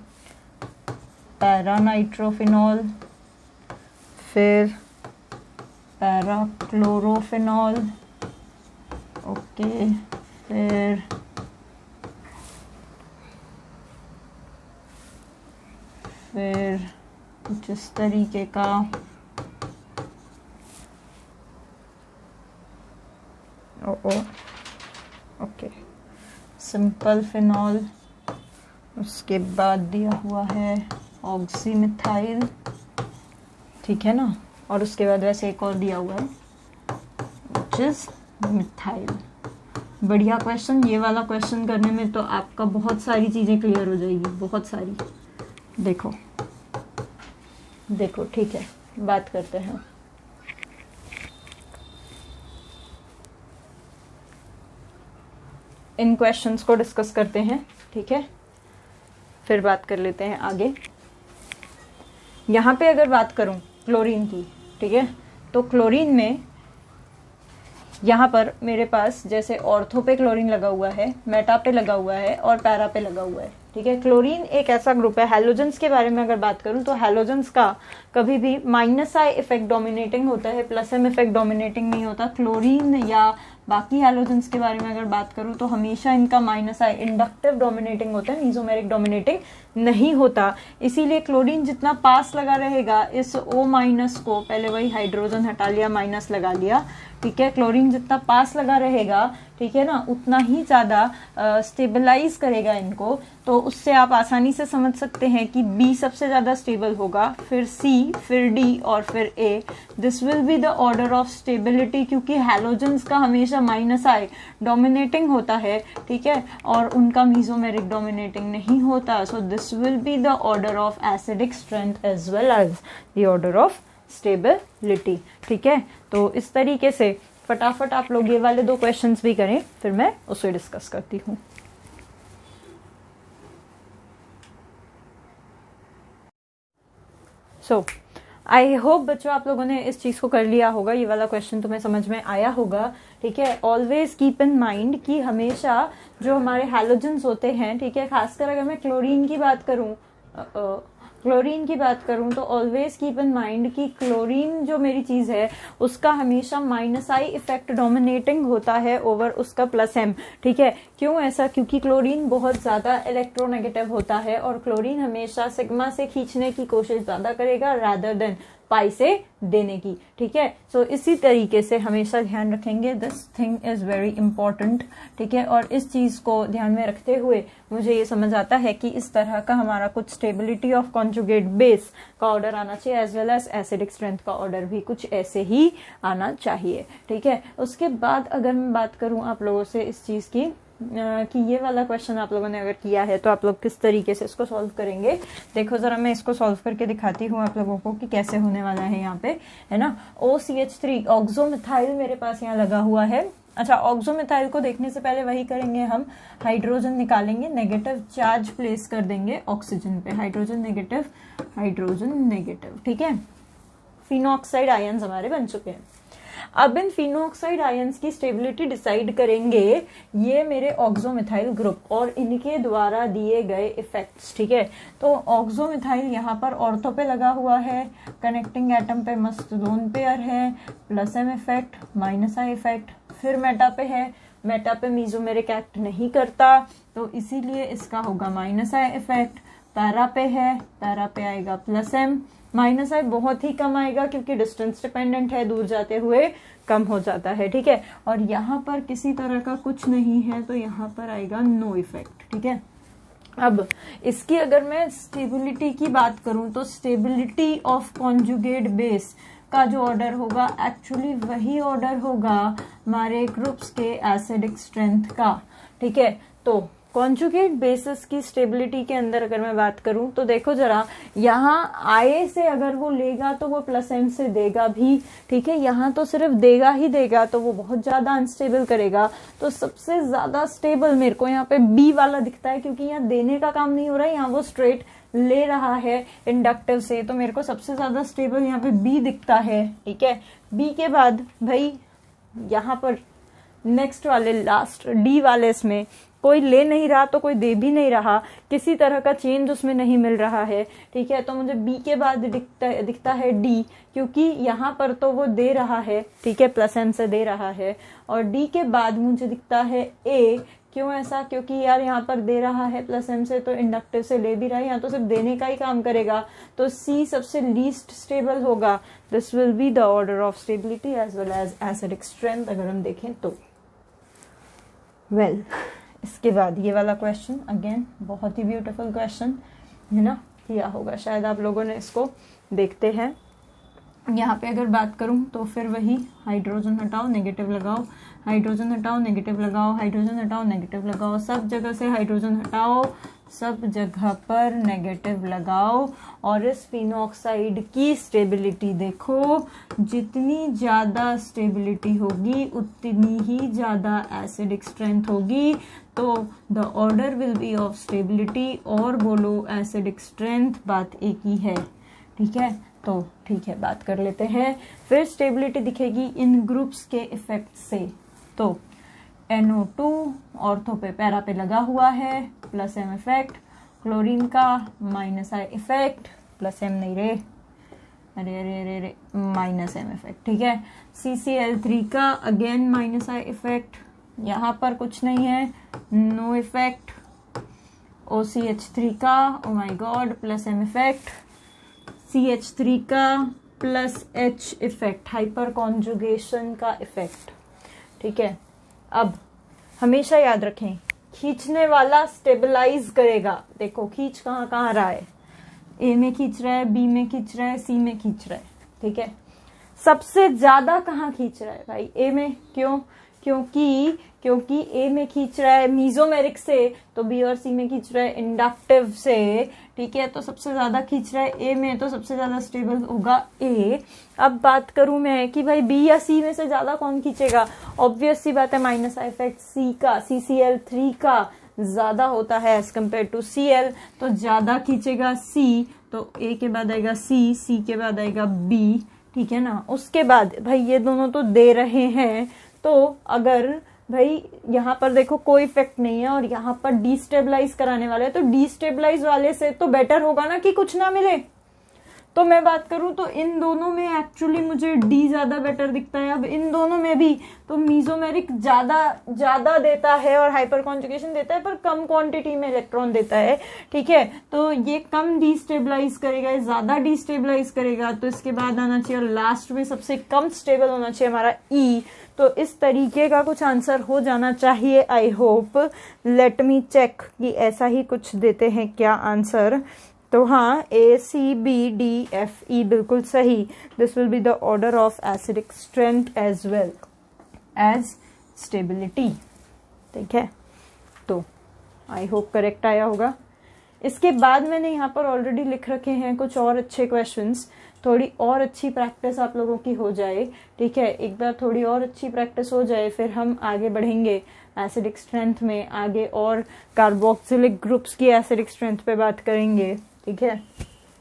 पैरानाइट्रोफिनॉल, फिर पैराक्लोरोफिनॉल, ओके, फिर कुछ इस तरीके का, ओके, सिंपल फिनॉल। उसके बाद दिया हुआ है ऑक्सीमिथाइल, ठीक है ना। और उसके बाद वैसे एक और दिया हुआ है व्हिच इज मिथाइल। बढ़िया क्वेश्चन। ये वाला क्वेश्चन करने में तो आपका बहुत सारी चीज़ें क्लियर हो जाएगी, बहुत सारी। देखो ठीक है, बात करते हैं। इन क्वेश्चंस को डिस्कस करते हैं, ठीक है, फिर बात कर लेते हैं आगे। यहाँ पे अगर बात करूँ क्लोरीन की, ठीक है, तो क्लोरीन में यहाँ पर मेरे पास जैसे ऑर्थो पे क्लोरीन लगा हुआ है, मेटा पे लगा हुआ है और पैरा पे लगा हुआ है, ठीक है। क्लोरीन एक ऐसा ग्रुप है, हैलोजेंस के बारे में अगर बात करूं तो हैलोजेंस का कभी भी -I इफेक्ट डोमिनेटिंग होता है, +M इफेक्ट डोमिनेटिंग नहीं होता। क्लोरीन या बाकी हैलोजेंस के बारे में अगर बात करूं तो हमेशा इनका -I इंडक्टिव डोमिनेटिंग होता है, मीजोमेरिक डोमिनेटिंग नहीं होता, इसीलिए क्लोरीन जितना पास लगा रहेगा इस O- को, पहले वही हाइड्रोजन हटा लिया, माइनस लगा लिया, ठीक है, क्लोरीन जितना पास लगा रहेगा, ठीक है ना, उतना ही ज्यादा स्टेबलाइज करेगा इनको। तो उससे आप आसानी से समझ सकते हैं कि B सबसे ज्यादा स्टेबल होगा, फिर C, फिर D और फिर A। This will be the order of stability, क्योंकि हैलोजेंस का हमेशा -I डोमिनेटिंग होता है, ठीक है, और उनका मीजोमेरिक डोमिनेटिंग नहीं होता। So this will be the order of acidic strength as well as the order of stability, ठीक है। तो इस तरीके से फटाफट आप लोग ये वाले 2 क्वेश्चंस भी करें, फिर मैं उसे डिस्कस करती हूँ। सो आई होप बच्चों आप लोगों ने इस चीज को कर लिया होगा, ये वाला क्वेश्चन तुम्हें समझ में आया होगा, ठीक है। ऑलवेज कीप इन माइंड कि हमेशा जो हमारे हैलोजेंस होते हैं, ठीक है, खासकर अगर मैं क्लोरीन की बात करूं तो ऑलवेज कीप इन माइंड कि क्लोरीन जो मेरी चीज है उसका हमेशा -I इफेक्ट डोमिनेटिंग होता है ओवर उसका +M, ठीक है। क्यों ऐसा? क्योंकि क्लोरीन बहुत ज्यादा इलेक्ट्रोनेगेटिव होता है और क्लोरीन हमेशा सिग्मा से खींचने की कोशिश ज्यादा करेगा रादर देन पाई से देने की, ठीक है। सो इसी तरीके से हमेशा ध्यान रखेंगे, this thing is very important, ठीक है। और इस चीज को ध्यान में रखते हुए मुझे ये समझ आता है कि इस तरह का हमारा कुछ स्टेबिलिटी ऑफ कॉन्जुगेट बेस का ऑर्डर आना चाहिए, as well as acidic strength का ऑर्डर भी कुछ ऐसे ही आना चाहिए, ठीक है। उसके बाद अगर मैं बात करूं आप लोगों से इस चीज की कि ये वाला क्वेश्चन आप लोगों ने अगर किया है तो आप लोग किस तरीके से इसको सॉल्व करेंगे। देखो जरा मैं इसको सॉल्व करके दिखाती हूँ आप लोगों को कि कैसे होने वाला है यहाँ पे, है ना। OCH3 ऑक्सोमिथाइल मेरे पास यहाँ लगा हुआ है। अच्छा, ऑक्सोमिथाइल को देखने से पहले वही करेंगे हम, हाइड्रोजन निकालेंगे, नेगेटिव चार्ज प्लेस कर देंगे ऑक्सीजन पे, हाइड्रोजन नेगेटिव, ठीक है। फिनोक्साइड आयंस हमारे बन चुके हैं। अब इन फिनोक्साइड आयंस की स्टेबिलिटी डिसाइड करेंगे ये मेरे ऑक्सोमिथाइल ग्रुप और इनके द्वारा दिए गए इफेक्ट्स, ठीक है। तो ऑक्सोमिथाइल यहाँ पर ऑर्थो पे लगा हुआ है, कनेक्टिंग एटम पे मस्त लोन पेयर है, +M इफेक्ट, -I इफेक्ट, फिर मेटा पे है, मेटा पे मीजोमेरिक एक्ट नहीं करता तो इसीलिए इसका होगा -I इफेक्ट। पैरा पे है, पैरा पे आएगा +M, -I बहुत ही कम आएगा क्योंकि डिस्टेंस डिपेंडेंट है, दूर जाते हुए कम हो जाता है, ठीक है। और यहाँ पर किसी तरह का कुछ नहीं है तो यहाँ पर आएगा नो इफेक्ट, ठीक है। अब इसकी अगर मैं स्टेबिलिटी की बात करूं तो स्टेबिलिटी ऑफ कॉन्जुगेट बेस का जो ऑर्डर होगा एक्चुअली वही ऑर्डर होगा हमारे ग्रुप्स के एसिडिक स्ट्रेंथ का, ठीक है। तो कॉन्जुगेट बेसिस की स्टेबिलिटी के अंदर अगर मैं बात करूं तो देखो जरा, यहाँ I से अगर वो लेगा तो वो +M से देगा भी, ठीक है। यहाँ तो सिर्फ देगा ही देगा तो वो बहुत ज्यादा अनस्टेबल करेगा। तो सबसे ज्यादा स्टेबल मेरे को यहाँ पे B वाला दिखता है क्योंकि यहाँ देने का काम नहीं हो रहा है, यहाँ वो स्ट्रेट ले रहा है इंडक्टिव से, तो मेरे को सबसे ज्यादा स्टेबल यहाँ पे B दिखता है, ठीक है। B के बाद भाई यहाँ पर नेक्स्ट वाले लास्ट D वाले इसमें कोई ले नहीं रहा तो कोई दे भी नहीं रहा, किसी तरह का चेंज उसमें नहीं मिल रहा है, ठीक है। तो मुझे B के बाद दिखता है D, क्योंकि यहाँ पर तो वो दे रहा है, ठीक है, +M से दे रहा है। और D के बाद मुझे दिखता है A, क्यों ऐसा? क्योंकि यार यहाँ पर दे रहा है +M से तो इंडक्टिव से ले भी रहा है, यहाँ तो सिर्फ देने का ही काम करेगा, तो C सबसे लीस्ट स्टेबल होगा। This will be the order of stability as well as acidic strength अगर हम देखें तो। इसके बाद ये वाला क्वेश्चन अगेन बहुत ही ब्यूटीफुल क्वेश्चन है ना, किया होगा शायद आप लोगों ने, इसको देखते हैं। यहाँ पे अगर बात करूं तो फिर वही हाइड्रोजन हटाओ नेगेटिव लगाओ, हाइड्रोजन हटाओ नेगेटिव लगाओ, हाइड्रोजन हटाओ नेगेटिव लगाओ, सब जगह से हाइड्रोजन हटाओ, सब जगह पर नेगेटिव लगाओ। और इस फिनोक्साइड की स्टेबिलिटी देखो, जितनी ज्यादा स्टेबिलिटी होगी उतनी ही ज्यादा एसिडिक स्ट्रेंथ होगी। तो the order will be of stability और बोलो एसिडिक स्ट्रेंथ, बात एक ही है, ठीक है। तो ठीक है, बात कर लेते हैं। फिर स्टेबिलिटी दिखेगी इन ग्रुप्स के इफेक्ट से। तो NO2 ऑर्थो पे पैरा पे लगा हुआ है, +M इफेक्ट, क्लोरीन का -I इफेक्ट, +M नहीं रे, अरे अरे अरे अरे -M इफेक्ट, ठीक है। CCl3 का अगेन -I इफेक्ट, यहाँ पर कुछ नहीं है, नो इफेक्ट। OCH3 का, oh my god, plus M effect, CH3 का plus H effect, hyperconjugation का इफेक्ट। ठीक है, अब हमेशा याद रखें, खींचने वाला स्टेबलाइज करेगा। देखो खींच कहाँ कहाँ रहा है, ए में खींच रहा है, बी में खींच रहा है, सी में खींच रहा है। ठीक है, सबसे ज्यादा कहाँ खींच रहा है भाई, ए में। क्यों? क्योंकि ए में खींच रहा है मीजोमेरिक से, तो बी और सी में खींच रहा है इंडक्टिव से। ठीक है, तो सबसे ज्यादा खींच रहा है ए में, तो सबसे ज्यादा स्टेबल होगा ए। अब बात करूं मैं कि भाई बी या सी में से ज्यादा कौन खींचेगा, ऑब्वियस सी बात है माइनस आई इफेक्ट सी का, CCl3 का ज्यादा होता है एज कम्पेयर टू Cl, तो ज्यादा खींचेगा सी, तो ए के बाद आएगा सी के बाद आएगा बी। ठीक है ना, उसके बाद भाई ये दोनों तो दे रहे हैं, तो अगर भाई यहाँ पर देखो कोई इफेक्ट नहीं है और यहाँ पर डिस्टेबलाइज कराने वाले है, तो डिस्टेबलाइज वाले से तो बेटर होगा ना कि कुछ ना मिले। तो मैं बात करूं तो इन दोनों में एक्चुअली मुझे डी ज्यादा बेटर दिखता है। अब इन दोनों में भी तो मीजोमेरिक ज्यादा देता है और हाइपर कॉन्जुगेशन देता है, पर कम क्वांटिटी में इलेक्ट्रॉन देता है। ठीक है, तो ये कम डिस्टेबलाइज करेगा, ज्यादा डिस्टेबलाइज करेगा, तो इसके बाद आना चाहिए और लास्ट में सबसे कम स्टेबल होना चाहिए हमारा ई। तो इस तरीके का कुछ आंसर हो जाना चाहिए। I hope, let me check कि ऐसा ही कुछ देते हैं क्या आंसर। तो हाँ, ACBDFE बिल्कुल सही। This will be the order of acidic strength as well as stability. ठीक है, तो आई होप करेक्ट आया होगा। इसके बाद मैंने यहाँ पर ऑलरेडी लिख रखे हैं कुछ और अच्छे क्वेश्चंस, थोड़ी और अच्छी प्रैक्टिस आप लोगों की हो जाए। ठीक है, एक बार थोड़ी और अच्छी प्रैक्टिस हो जाए, फिर हम आगे बढ़ेंगे एसिडिक स्ट्रेंथ में, आगे और कार्बोक्सिलिक ग्रुप्स की एसिडिक स्ट्रेंथ पे बात करेंगे। ठीक है,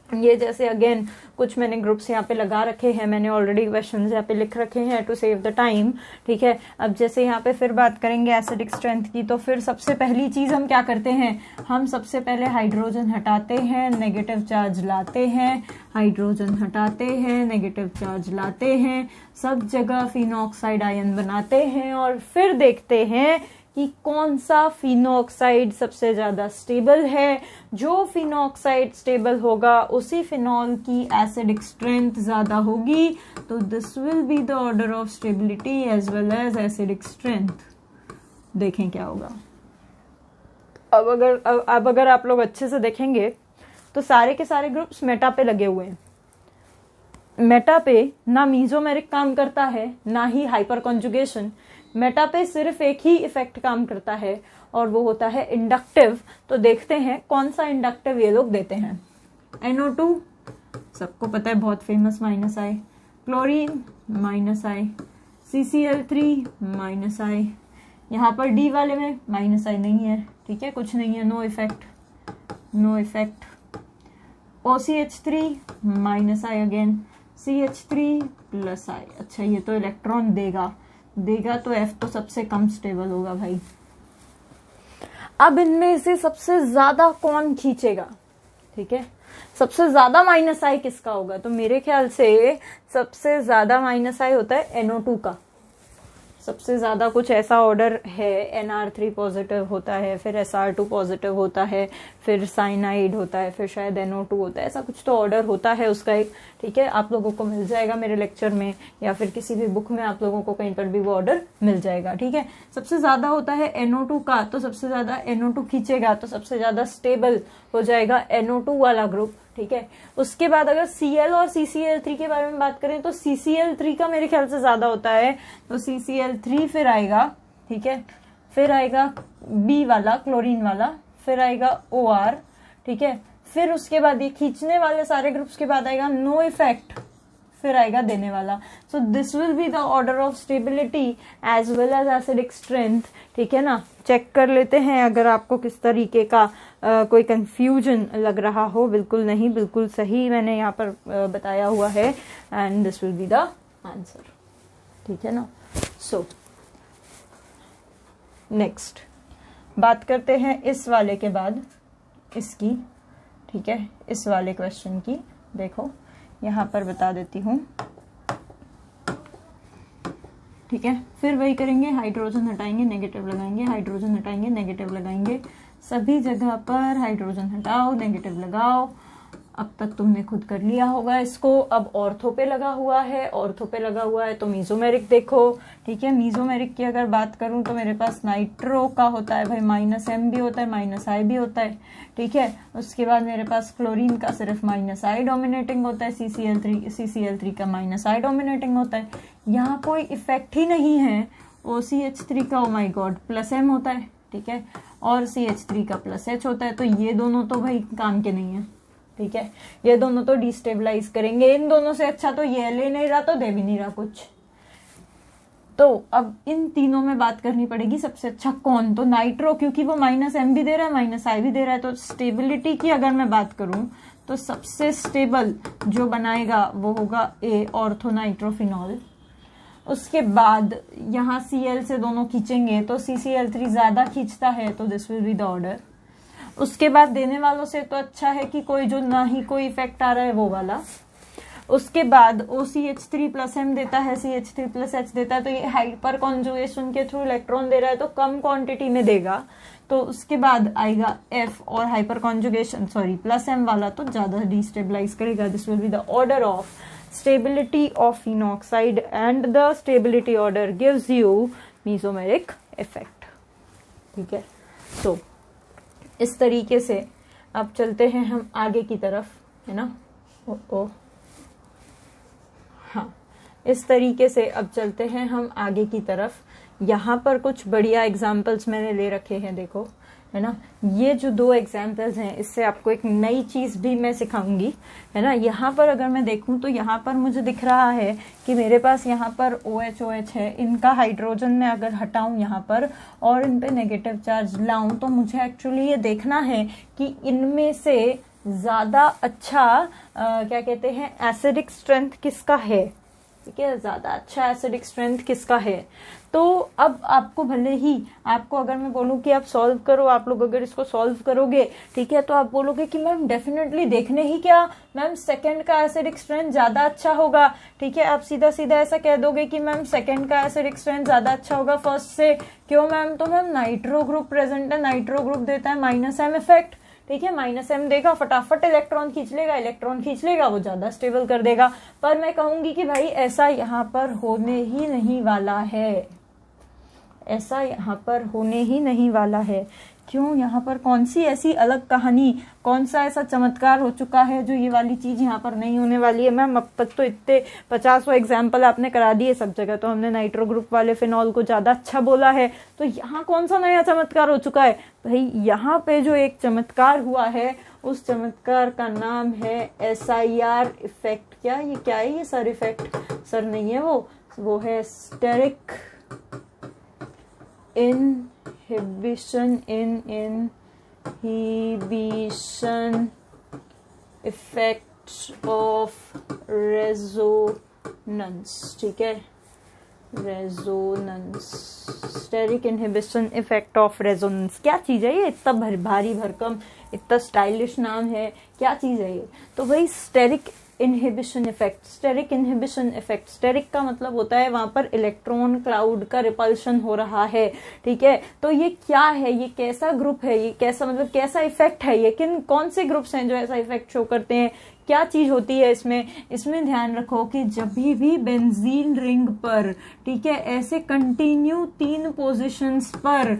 ये जैसे अगेन कुछ मैंने ग्रुप्स यहाँ पे लगा रखे हैं, मैंने ऑलरेडी क्वेश्चंस यहाँ पे लिख रखे हैं टू सेव द टाइम। ठीक है, अब जैसे यहाँ पे फिर बात करेंगे एसिडिक स्ट्रेंथ की, तो फिर सबसे पहली चीज हम क्या करते हैं, हम सबसे पहले हाइड्रोजन हटाते हैं, नेगेटिव चार्ज लाते हैं, हाइड्रोजन हटाते हैं, नेगेटिव चार्ज लाते हैं, सब जगह फिनॉक्साइड आयन बनाते हैं और फिर देखते हैं कि कौन सा फिनॉक्साइड सबसे ज्यादा स्टेबल है। जो फिनॉक्साइड स्टेबल होगा उसी फिनॉल की एसिडिक स्ट्रेंथ ज्यादा होगी। तो this will be the order of stability as well as acidic strength. देखें क्या होगा। अब अगर आप लोग अच्छे से देखेंगे तो सारे के सारे ग्रुप्स मेटा पे लगे हुए हैं। मेटा पे ना मीजोमेरिक काम करता है ना ही हाइपर कॉन्जुगेशन। मेटा पे सिर्फ एक ही इफेक्ट काम करता है और वो होता है इंडक्टिव। तो देखते हैं कौन सा इंडक्टिव ये लोग देते हैं। NO2 सबको पता है, बहुत फेमस, माइनस आई। क्लोरीन माइनस आई। CCl3 माइनस आई। यहाँ पर डी वाले में माइनस आई नहीं है। ठीक है, कुछ नहीं है, no effect, no effect. OCH3 minus I again. CH3 plus I. अच्छा, ये तो इलेक्ट्रॉन देगा तो F तो सबसे कम स्टेबल होगा भाई। अब इनमें से सबसे ज्यादा कौन खींचेगा? ठीक है, सबसे ज्यादा माइनस आई किसका होगा? तो मेरे ख्याल से सबसे ज्यादा माइनस आई होता है NO2 का। सबसे ज्यादा कुछ ऐसा ऑर्डर है, NR3 पॉजिटिव होता है, फिर SR2 पॉजिटिव होता है, फिर साइनाइड होता है, फिर शायद NO2 होता है, ऐसा कुछ तो ऑर्डर होता है उसका एक। ठीक है, आप लोगों को मिल जाएगा मेरे लेक्चर में या फिर किसी भी बुक में, आप लोगों को कहीं पर भी वो ऑर्डर मिल जाएगा। ठीक है, सबसे ज्यादा होता है NO2 का, तो सबसे ज्यादा NO2 खींचेगा तो सबसे ज्यादा स्टेबल हो जाएगा NO2 वाला ग्रुप। ठीक है, उसके बाद अगर Cl और CCl3 के बारे में बात करें तो CCl3 का मेरे ख्याल से ज्यादा होता है, तो CCl3 फिर आएगा। ठीक है, फिर आएगा B वाला, क्लोरीन वाला, फिर आएगा OR। ठीक है, फिर उसके बाद ये खींचने वाले सारे ग्रुप्स के बाद आएगा नो इफेक्ट, फिर आएगा देने वाला। So this will be the order of stability as well as acidic strength. ठीक है ना, चेक कर लेते हैं अगर आपको किस तरीके का कोई कंफ्यूजन लग रहा हो। बिल्कुल नहीं, बिल्कुल सही मैंने यहाँ पर बताया हुआ है and this will be the answer. ठीक है ना, सो नेक्स्ट बात करते हैं इस वाले के बाद इसकी। ठीक है, इस वाले क्वेश्चन की देखो यहाँ पर बता देती हूँ। ठीक है, फिर वही करेंगे, हाइड्रोजन हटाएंगे, नेगेटिव लगाएंगे, हाइड्रोजन हटाएंगे, नेगेटिव लगाएंगे, सभी जगह पर हाइड्रोजन हटाओ, नेगेटिव लगाओ। अब तक तुमने खुद कर लिया होगा इसको। अब ऑर्थो पे लगा हुआ है, ऑर्थो पे लगा हुआ है तो मीजोमेरिक देखो, ठीक है। मीजोमेरिक की अगर बात करूं तो मेरे पास नाइट्रो का होता है भाई -M भी होता है, -I भी होता है, ठीक है। उसके बाद मेरे पास क्लोरीन का सिर्फ -I डोमिनेटिंग होता है, CCl3 का -I डोमिनेटिंग होता है। यहाँ कोई इफेक्ट ही नहीं है। OCH3 का, ओ माई गॉड, +M होता है, ठीक है, और CH3 का +H होता है। तो ये दोनों तो भाई काम के नहीं है, ठीक है। ये दोनों तो डिस्टेबलाइज करेंगे। इन दोनों से अच्छा तो ये ले नहीं रहा तो दे भी नहीं रहा कुछ। तो अब इन तीनों में बात करनी पड़ेगी सबसे अच्छा कौन, तो नाइट्रो, क्योंकि वो -M भी दे रहा है, -I भी दे रहा है। तो स्टेबिलिटी की अगर मैं बात करूं तो सबसे स्टेबल जो बनाएगा वो होगा A, ऑर्थोनाइट्रोफिनॉल। उसके बाद यहाँ Cl से दोनों खींचेंगे तो CCl3 ज्यादा खींचता है, तो this will be the order. उसके बाद देने वालों से तो अच्छा है कि कोई जो ना ही कोई इफेक्ट आ रहा है वो वाला। उसके बाद OCH3+M देता है, CH3+H देता है, तो ये हाइपर कॉन्जुगेशन के थ्रू इलेक्ट्रॉन दे रहा है तो कम क्वांटिटी में देगा। तो उसके बाद आएगा F, और हाइपर कॉन्जुगेशन +M वाला तो ज्यादा डिस्टेबलाइज करेगा। This will be the order of stability of phenoxide and the stability order gives you mesomeric effect, ठीक है। तो इस तरीके से अब चलते हैं हम आगे की तरफ, है ना। हाँ, इस तरीके से अब चलते हैं हम आगे की तरफ। यहाँ पर कुछ बढ़िया एग्जाम्पल्स मैंने ले रखे हैं, देखो, है ना। ये जो 2 एग्जाम्पल्स हैं इससे आपको एक नई चीज भी मैं सिखाऊंगी, है ना। यहाँ पर अगर मैं देखूं तो यहाँ पर मुझे दिख रहा है कि मेरे पास यहाँ पर OH है। इनका हाइड्रोजन मैं अगर हटाऊं यहाँ पर और इन पे नेगेटिव चार्ज लाऊं तो मुझे एक्चुअली ये देखना है कि इनमें से ज्यादा अच्छा क्या कहते हैं, एसिडिक स्ट्रेंथ किसका है, ठीक है, ज्यादा अच्छा एसिडिक स्ट्रेंथ किसका है। तो अब आपको भले ही, आपको अगर मैं बोलूं कि आप सॉल्व करो, आप लोग अगर इसको सॉल्व करोगे, ठीक है, तो आप बोलोगे कि मैम डेफिनेटली देखने ही क्या, मैम सेकंड का एसिडिक स्ट्रेंथ ज्यादा अच्छा होगा, ठीक है। आप सीधा सीधा ऐसा कह दोगे कि मैम सेकंड का एसिडिक स्ट्रेंथ ज्यादा अच्छा होगा फर्स्ट से। क्यों मैम, तो मैम नाइट्रो ग्रुप प्रेजेंट है, नाइट्रो ग्रुप देता है -M इफेक्ट, ठीक है। -M देगा, फटाफट इलेक्ट्रॉन खींच लेगा, वो ज्यादा स्टेबल कर देगा। पर मैं कहूंगी कि भाई ऐसा यहाँ पर होने ही नहीं वाला है, ऐसा यहाँ पर होने ही नहीं वाला है। क्यों, यहाँ पर कौन सी ऐसी अलग कहानी, कौन सा ऐसा चमत्कार हो चुका है जो ये वाली चीज यहाँ पर नहीं होने वाली है। मैम अब तक तो इतने 50 एग्जाम्पल आपने करा दिए, सब जगह तो हमने नाइट्रो ग्रुप वाले फिनॉल को ज्यादा अच्छा बोला है, तो यहाँ कौन सा नया चमत्कार हो चुका है भाई। यहाँ पे जो एक चमत्कार हुआ है उस चमत्कार का नाम है SIR इफेक्ट। क्या है ये सर इफेक्ट, सर नहीं है वो है steric inhibition effect of resonance, ठीक है, resonance, steric inhibition effect of resonance. क्या चीज है ये, इतना भारी भरकम, इतना स्टाइलिश नाम है, क्या चीज है ये। तो भाई steric inhibition effect, steric inhibition effect, steric का मतलब होता है वहां पर इलेक्ट्रॉन क्लाउड का रिपल्शन हो रहा है, ठीक है। तो ये क्या है, ये कैसा ग्रुप है, ये कैसा मतलब कैसा इफेक्ट है, ये कौन से ग्रुप्स हैं जो ऐसा इफेक्ट शो करते हैं, क्या चीज होती है इसमें ध्यान रखो कि जब भी बेंजीन रिंग पर, ठीक है, ऐसे कंटिन्यू 3 पोजीशंस पर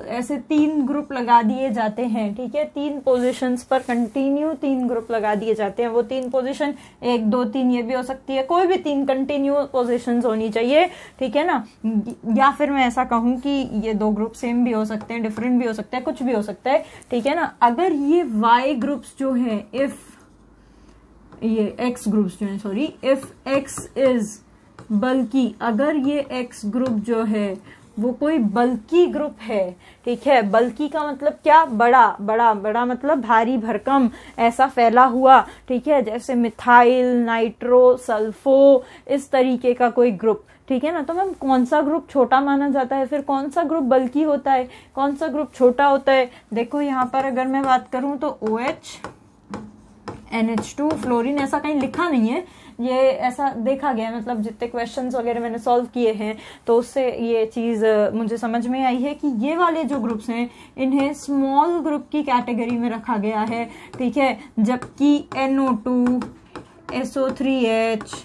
ऐसे 3 ग्रुप लगा दिए जाते हैं, ठीक है, 3 पोजीशंस पर कंटिन्यू 3 ग्रुप लगा दिए जाते हैं। वो 3 पोजीशन 1 2 3 ये भी हो सकती है, कोई भी 3 कंटिन्यू पोजीशंस होनी चाहिए, ठीक है ना। या फिर मैं ऐसा कहूं कि ये 2 ग्रुप सेम भी हो सकते हैं, डिफरेंट भी हो सकता है, कुछ भी हो सकता है, ठीक है ना। अगर ये वाई ग्रुप्स जो है, ये एक्स ग्रुप्स जो है, सॉरी, इफ एक्स इज बल्कि, अगर ये एक्स ग्रुप जो है वो कोई बल्कि ग्रुप है, ठीक है। बल्कि का मतलब क्या, बड़ा मतलब भारी भरकम, ऐसा फैला हुआ, ठीक है, जैसे मिथाइल, नाइट्रो, सल्फो, इस तरीके का कोई ग्रुप, ठीक है ना। तो मैम कौन सा ग्रुप छोटा माना जाता है, फिर कौन सा ग्रुप बल्कि होता है, कौन सा ग्रुप छोटा होता है। देखो यहाँ पर अगर मैं बात करूं तो OH NH2 फ्लोरीन, ऐसा कहीं लिखा नहीं है ये ऐसा देखा गया, मतलब जितने क्वेश्चंस वगैरह मैंने सॉल्व किए हैं तो उससे ये चीज मुझे समझ में आई है कि ये वाले जो ग्रुप्स हैं इन्हें स्मॉल ग्रुप की कैटेगरी में रखा गया है, ठीक है। जबकि NO2, SO3H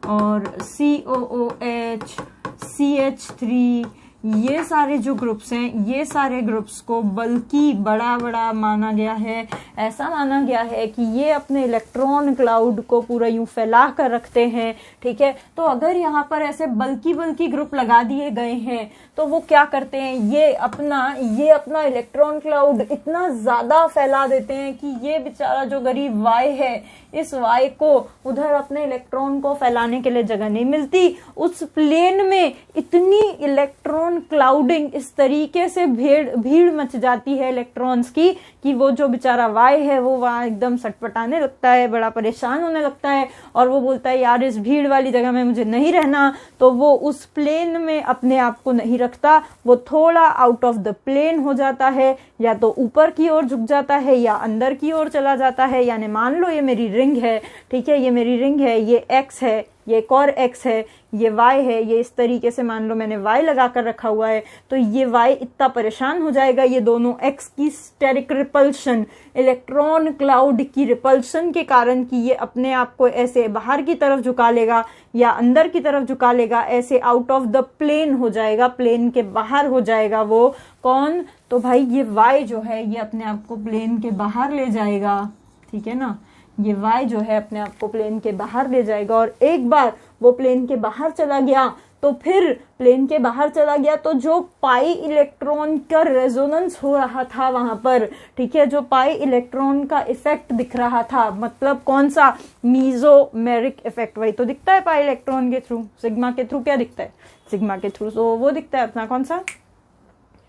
और COOH, CH3, ये सारे जो ग्रुप्स हैं, ये सारे ग्रुप्स को बल्कि बड़ा बड़ा माना गया है। ऐसा माना गया है कि ये अपने इलेक्ट्रॉन क्लाउड को पूरा यूं फैला कर रखते हैं, ठीक है। तो अगर यहाँ पर ऐसे बल्कि ग्रुप लगा दिए गए हैं तो वो क्या करते हैं, ये अपना इलेक्ट्रॉन क्लाउड इतना ज्यादा फैला देते हैं कि ये बेचारा जो गरीब वाई है, इस वाई को उधर अपने इलेक्ट्रॉन को फैलाने के लिए जगह नहीं मिलती। उस प्लेन में इतनी इलेक्ट्रॉन क्लाउडिंग, इस तरीके से भीड़ मच जाती है इलेक्ट्रॉन्स की कि वो जो बेचारा वाई है वो वहां एकदम सटपटाने लगता है, बड़ा परेशान होने लगता है और वो बोलता है यार इस भीड़ वाली जगह में मुझे नहीं रहना। तो वो उस प्लेन में अपने आप को नहीं रखता, वो थोड़ा आउट ऑफ द प्लेन हो जाता है, या तो ऊपर की ओर झुक जाता है या अंदर की ओर चला जाता है। यानी मान लो ये मेरी रिंग है, ठीक है, ये मेरी रिंग है, ये X है, ये एक और X है, ये Y है, ये इस तरीके से मान लो मैंने Y लगा कर रखा हुआ है, तो ये Y इतना परेशान हो जाएगा, ये दोनों X की स्टेरिक रिपल्शन, इलेक्ट्रॉन क्लाउड की रिपल्शन के कारण कि ये अपने आप को ऐसे बाहर की तरफ झुका लेगा या अंदर की तरफ झुका लेगा, ऐसे आउट ऑफ द प्लेन हो जाएगा, प्लेन के बाहर हो जाएगा। वो कौन? तो भाई ये Y जो है ये अपने आप को प्लेन के बाहर ले जाएगा, ठीक है ना। ये Y जो है अपने आप को प्लेन के बाहर ले जाएगा और एक बार वो प्लेन के बाहर चला गया तो फिर प्लेन के बाहर चला गया तो जो पाई इलेक्ट्रॉन का रेजोनेंस हो रहा था वहां पर, ठीक है, जो पाई इलेक्ट्रॉन का इफेक्ट दिख रहा था, मतलब कौन सा? Mesomeric effect. वही तो दिखता है पाई इलेक्ट्रॉन के थ्रू, सिग्मा के थ्रू क्या दिखता है? सिग्मा के थ्रू तो वो दिखता है अपना कौन सा?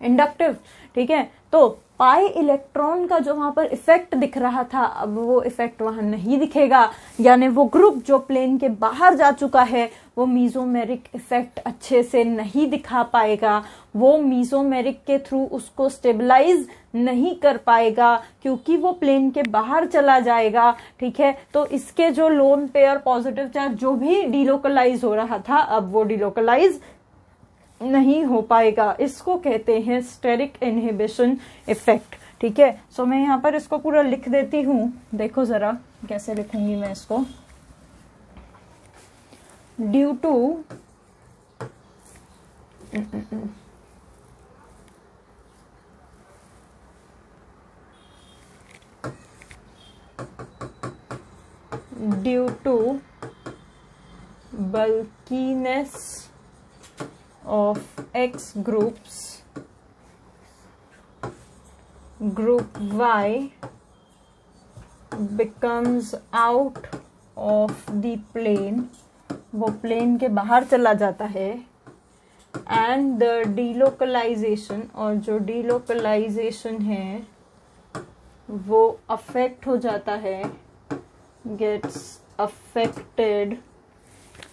इंडक्टिव, ठीक है। तो पाई इलेक्ट्रॉन का जो वहां पर इफेक्ट दिख रहा था, अब वो इफेक्ट वहां नहीं दिखेगा, यानी वो ग्रुप जो प्लेन के बाहर जा चुका है वो मीजोमेरिक इफेक्ट अच्छे से नहीं दिखा पाएगा, वो मीजोमेरिक के थ्रू उसको स्टेबलाइज नहीं कर पाएगा क्योंकि वो प्लेन के बाहर चला जाएगा, ठीक है। तो इसके जो लोन पेयर पॉजिटिव चार्ज जो भी डिलोकलाइज हो रहा था, अब वो डिलोकलाइज नहीं हो पाएगा। इसको कहते हैं स्टेरिक इनहिबिशन इफेक्ट, ठीक है। सो मैं यहाँ पर इसको पूरा लिख देती हूँ, देखो जरा कैसे लिखूंगी मैं इसको। Due to bulkiness of X groups, group Y becomes out of the plane, वो प्लेन के बाहर चला जाता है, and the delocalization, और जो delocalization है वो अफेक्ट हो जाता है, gets affected,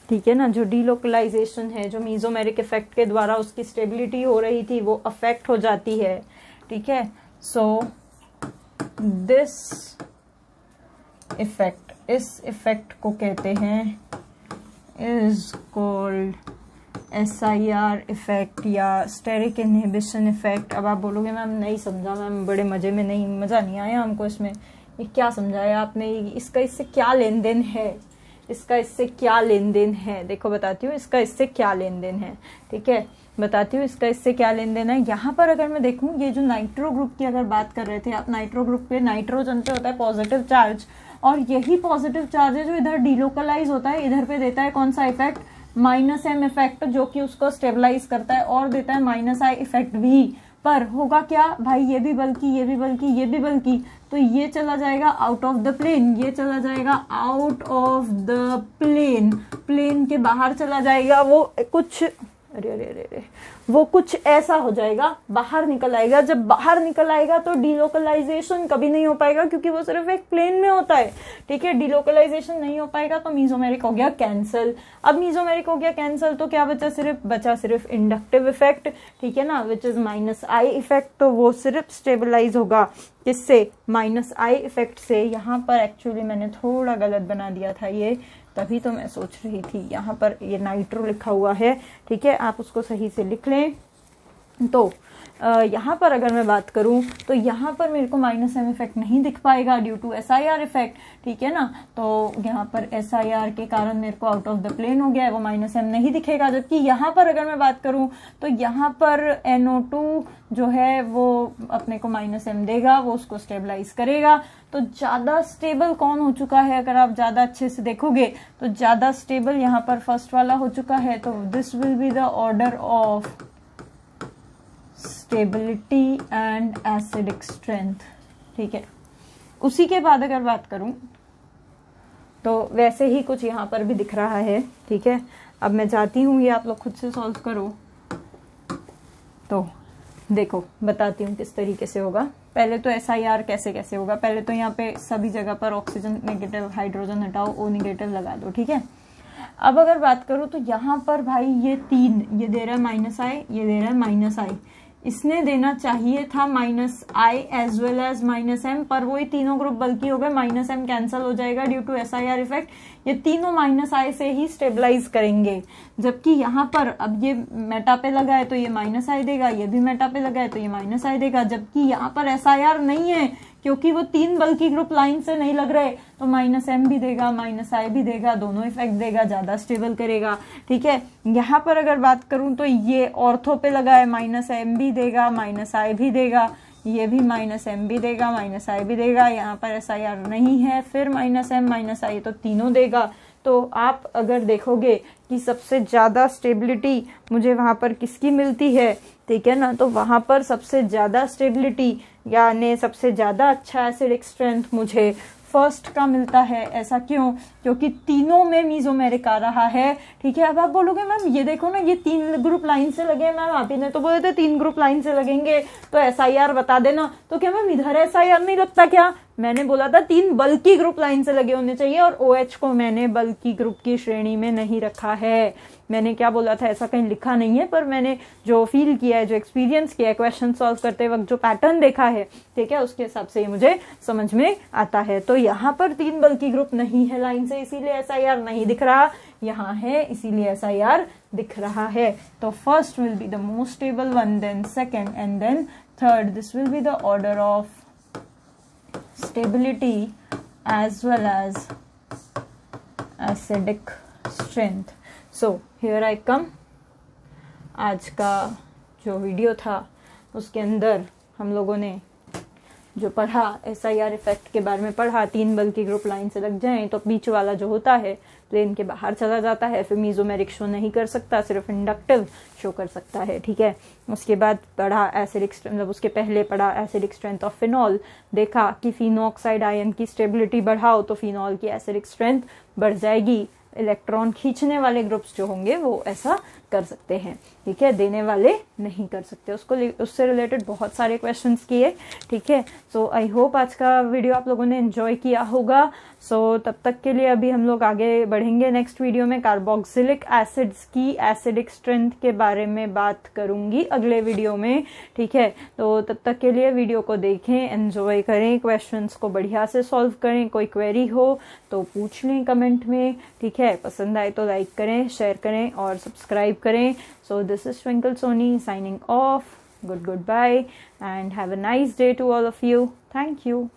ठीक है ना। जो डिलोकलाइजेशन है, जो मीजोमेरिक इफेक्ट के द्वारा उसकी स्टेबिलिटी हो रही थी वो अफेक्ट हो जाती है, ठीक है। सो दिस इफेक्ट, इस इफेक्ट को कहते हैं, इज कॉल्ड SIR इफेक्ट या स्टेरिक इनहिबिशन इफेक्ट। अब आप बोलोगे मैम नहीं समझा, मैम बड़े मजे में नहीं, मजा नहीं आया हमको इसमें, ये क्या समझाया आपने, इसका इससे क्या लेन देन है, इसका इससे क्या लेन देन है। देखो बताती हूँ इसका इससे क्या लेन देन है, ठीक है, बताती हूँ इसका इससे क्या लेन देन है। यहाँ पर अगर मैं देखूँ, ये जो नाइट्रो ग्रुप की अगर बात कर रहे थे आप, नाइट्रो ग्रुप पे नाइट्रोजन पे होता है पॉजिटिव चार्ज, और यही पॉजिटिव चार्ज है जो इधर डिलोकलाइज होता है, इधर पे देता है कौन सा इफेक्ट? -M इफेक्ट, जो कि उसको स्टेबलाइज करता है, और देता है -I इफेक्ट भी। पर होगा क्या भाई, ये भी बल्कि, ये भी बल्कि, ये भी बल्कि, तो ये चला जाएगा आउट ऑफ द प्लेन, ये चला जाएगा out of the plane, plane के बाहर चला जाएगा। वो कुछ अरे अरे अरे अरे, वो कुछ ऐसा हो जाएगा, बाहर निकल आएगा। जब बाहर निकल आएगा तो डीलोकलाइजेशन कभी नहीं हो पाएगा, क्योंकि वो सिर्फ एक प्लेन में होता है, ठीक है। डीलोकलाइजेशन नहीं हो पाएगा तो मीजोमेरिक हो गया कैंसल। अब मीजोमेरिक हो गया कैंसल तो क्या बचा सिर्फ इंडक्टिव इफेक्ट, ठीक है ना, which is minus I effect. तो वो सिर्फ स्टेबलाइज होगा किससे, माइनस आई इफेक्ट से। यहाँ पर एक्चुअली मैंने थोड़ा गलत बना दिया था ये, तभी तो मैं सोच रही थी, यहाँ पर ये नाइट्रो लिखा हुआ है, ठीक है, आप उसको सही से लिख लें। तो यहाँ पर अगर मैं बात करूँ तो यहाँ पर मेरे को माइनस एम इफेक्ट नहीं दिख पाएगा due to S I R effect, ठीक है ना। तो यहाँ पर एस आई आर के कारण मेरे को आउट ऑफ द प्लेन हो गया है, वो माइनस एम नहीं दिखेगा। जबकि यहाँ पर अगर मैं बात करूँ तो यहाँ पर NO2 जो है वो अपने को माइनस एम देगा, वो उसको स्टेबलाइज करेगा। तो ज्यादा स्टेबल कौन हो चुका है, अगर आप ज्यादा अच्छे से देखोगे तो ज्यादा स्टेबल यहाँ पर फर्स्ट वाला हो चुका है। तो this will be the order of stability and acidic strength, ठीक है। उसी के बाद अगर बात करूं तो वैसे ही कुछ यहाँ पर भी दिख रहा है, ठीक है। अब मैं चाहती हूँ ये आप लोग खुद से सॉल्व करो। तो देखो बताती हूँ किस तरीके से होगा। पहले तो SIR कैसे होगा, पहले तो यहाँ पे सभी जगह पर ऑक्सीजन नेगेटिव, हाइड्रोजन हटाओ, O नेगेटिव लगा दो, ठीक है। अब अगर बात करूँ तो यहाँ पर भाई ये 3, ये दे रहा है माइनस आई, ये दे रहा है माइनस आई। इसने देना चाहिए था minus I as well as minus M, पर वही तीनों ग्रुप बल्कि हो गए, माइनस एम कैंसल हो जाएगा ड्यू टू SIR इफेक्ट। ये तीनों माइनस आई से ही स्टेबलाइज करेंगे। जबकि यहाँ पर अब ये मेटा पे लगा है तो ये माइनस आई देगा, ये भी मेटा पे लगा है तो ये माइनस आई देगा। जबकि यहाँ पर SIR नहीं है, क्योंकि वो 3 बल्कि ग्रुप लाइन से नहीं लग रहे, तो माइनस एम भी देगा, माइनस आई भी देगा, दोनों इफेक्ट देगा, ज्यादा स्टेबल करेगा, ठीक है। यहाँ पर अगर बात करूं तो ये ऑर्थो पे लगा है, माइनस एम भी देगा, माइनस आई भी देगा, ये भी माइनस एम भी देगा, माइनस आई भी देगा। यहाँ पर SIR नहीं है, फिर माइनस एम माइनस आई, तो तीनों देगा। तो आप अगर देखोगे कि सबसे ज्यादा स्टेबिलिटी मुझे वहां पर किसकी मिलती है, ठीक है ना, तो वहां पर सबसे ज्यादा स्टेबिलिटी यानी सबसे ज्यादा अच्छा एसिडिक स्ट्रेंथ मुझे फर्स्ट का मिलता है। ऐसा क्यों, क्योंकि तीनों में मीजोमेरिक आ रहा है, ठीक है। अब आप बोलोगे मैम ये देखो ना, ये 3 ग्रुप लाइन से लगे हैं। मैम आप ही ने तो बोले थे 3 ग्रुप लाइन से लगेंगे, तो SIR बता देना। तो क्या मैम इधर SIR नहीं लगता क्या? मैंने बोला था 3 बल्कि ग्रुप लाइन से लगे होने चाहिए, और OH को मैंने बल्कि ग्रुप की श्रेणी में नहीं रखा है। मैंने क्या बोला था, ऐसा कहीं लिखा नहीं है, पर मैंने जो फील किया है, जो एक्सपीरियंस किया है, क्वेश्चन सॉल्व करते वक्त जो पैटर्न देखा है, ठीक है, उसके हिसाब से मुझे समझ में आता है। तो यहाँ पर 3 बल्कि ग्रुप नहीं है लाइन से, इसीलिए SIR नहीं दिख रहा। यहाँ है इसीलिए SIR दिख रहा है। तो first will be the most stable one, then second and then third. This will be the order of stability as well as acidic strength. So here I come. आज का जो वीडियो था उसके अंदर हम लोगों ने जो पढ़ा, SIR इफेक्ट के बारे में पढ़ा। 3 बल्कि ग्रुप लाइन से लग जाएं तो बीच वाला जो होता है प्लेन के बाहर चला जाता है, फिर मीजोमेरिक शो नहीं कर सकता, सिर्फ इंडक्टिव शो कर सकता है, ठीक है। उसके बाद पढ़ा एसिडिक, मतलब उसके पहले पढ़ा एसिडिक स्ट्रेंथ ऑफ फिनॉल। देखा कि फिनोक्साइड आयन की स्टेबिलिटी बढ़ाओ तो फिनॉल की एसिडिक स्ट्रेंथ बढ़ जाएगी। इलेक्ट्रॉन खींचने वाले ग्रुप्स जो होंगे वो ऐसा कर सकते हैं, ठीक है, देने वाले नहीं कर सकते। उससे रिलेटेड बहुत सारे क्वेश्चंस किए, ठीक है। सो आई होप आज का वीडियो आप लोगों ने एंजॉय किया होगा। सो तब तक के लिए अभी हम लोग आगे बढ़ेंगे। नेक्स्ट वीडियो में कार्बोक्सिलिक एसिड्स की एसिडिक स्ट्रेंथ के बारे में बात करूंगी अगले वीडियो में, ठीक है। तो तब तक के लिए वीडियो को देखें, एंजॉय करें, क्वेश्चंस को बढ़िया से सॉल्व करें। कोई क्वेरी हो तो पूछ लें कमेंट में, ठीक है। पसंद आए तो लाइक करें, शेयर करें और सब्सक्राइब करें। So this is Twinkle Soni signing off. Goodbye and have a nice day to all of you. Thank you.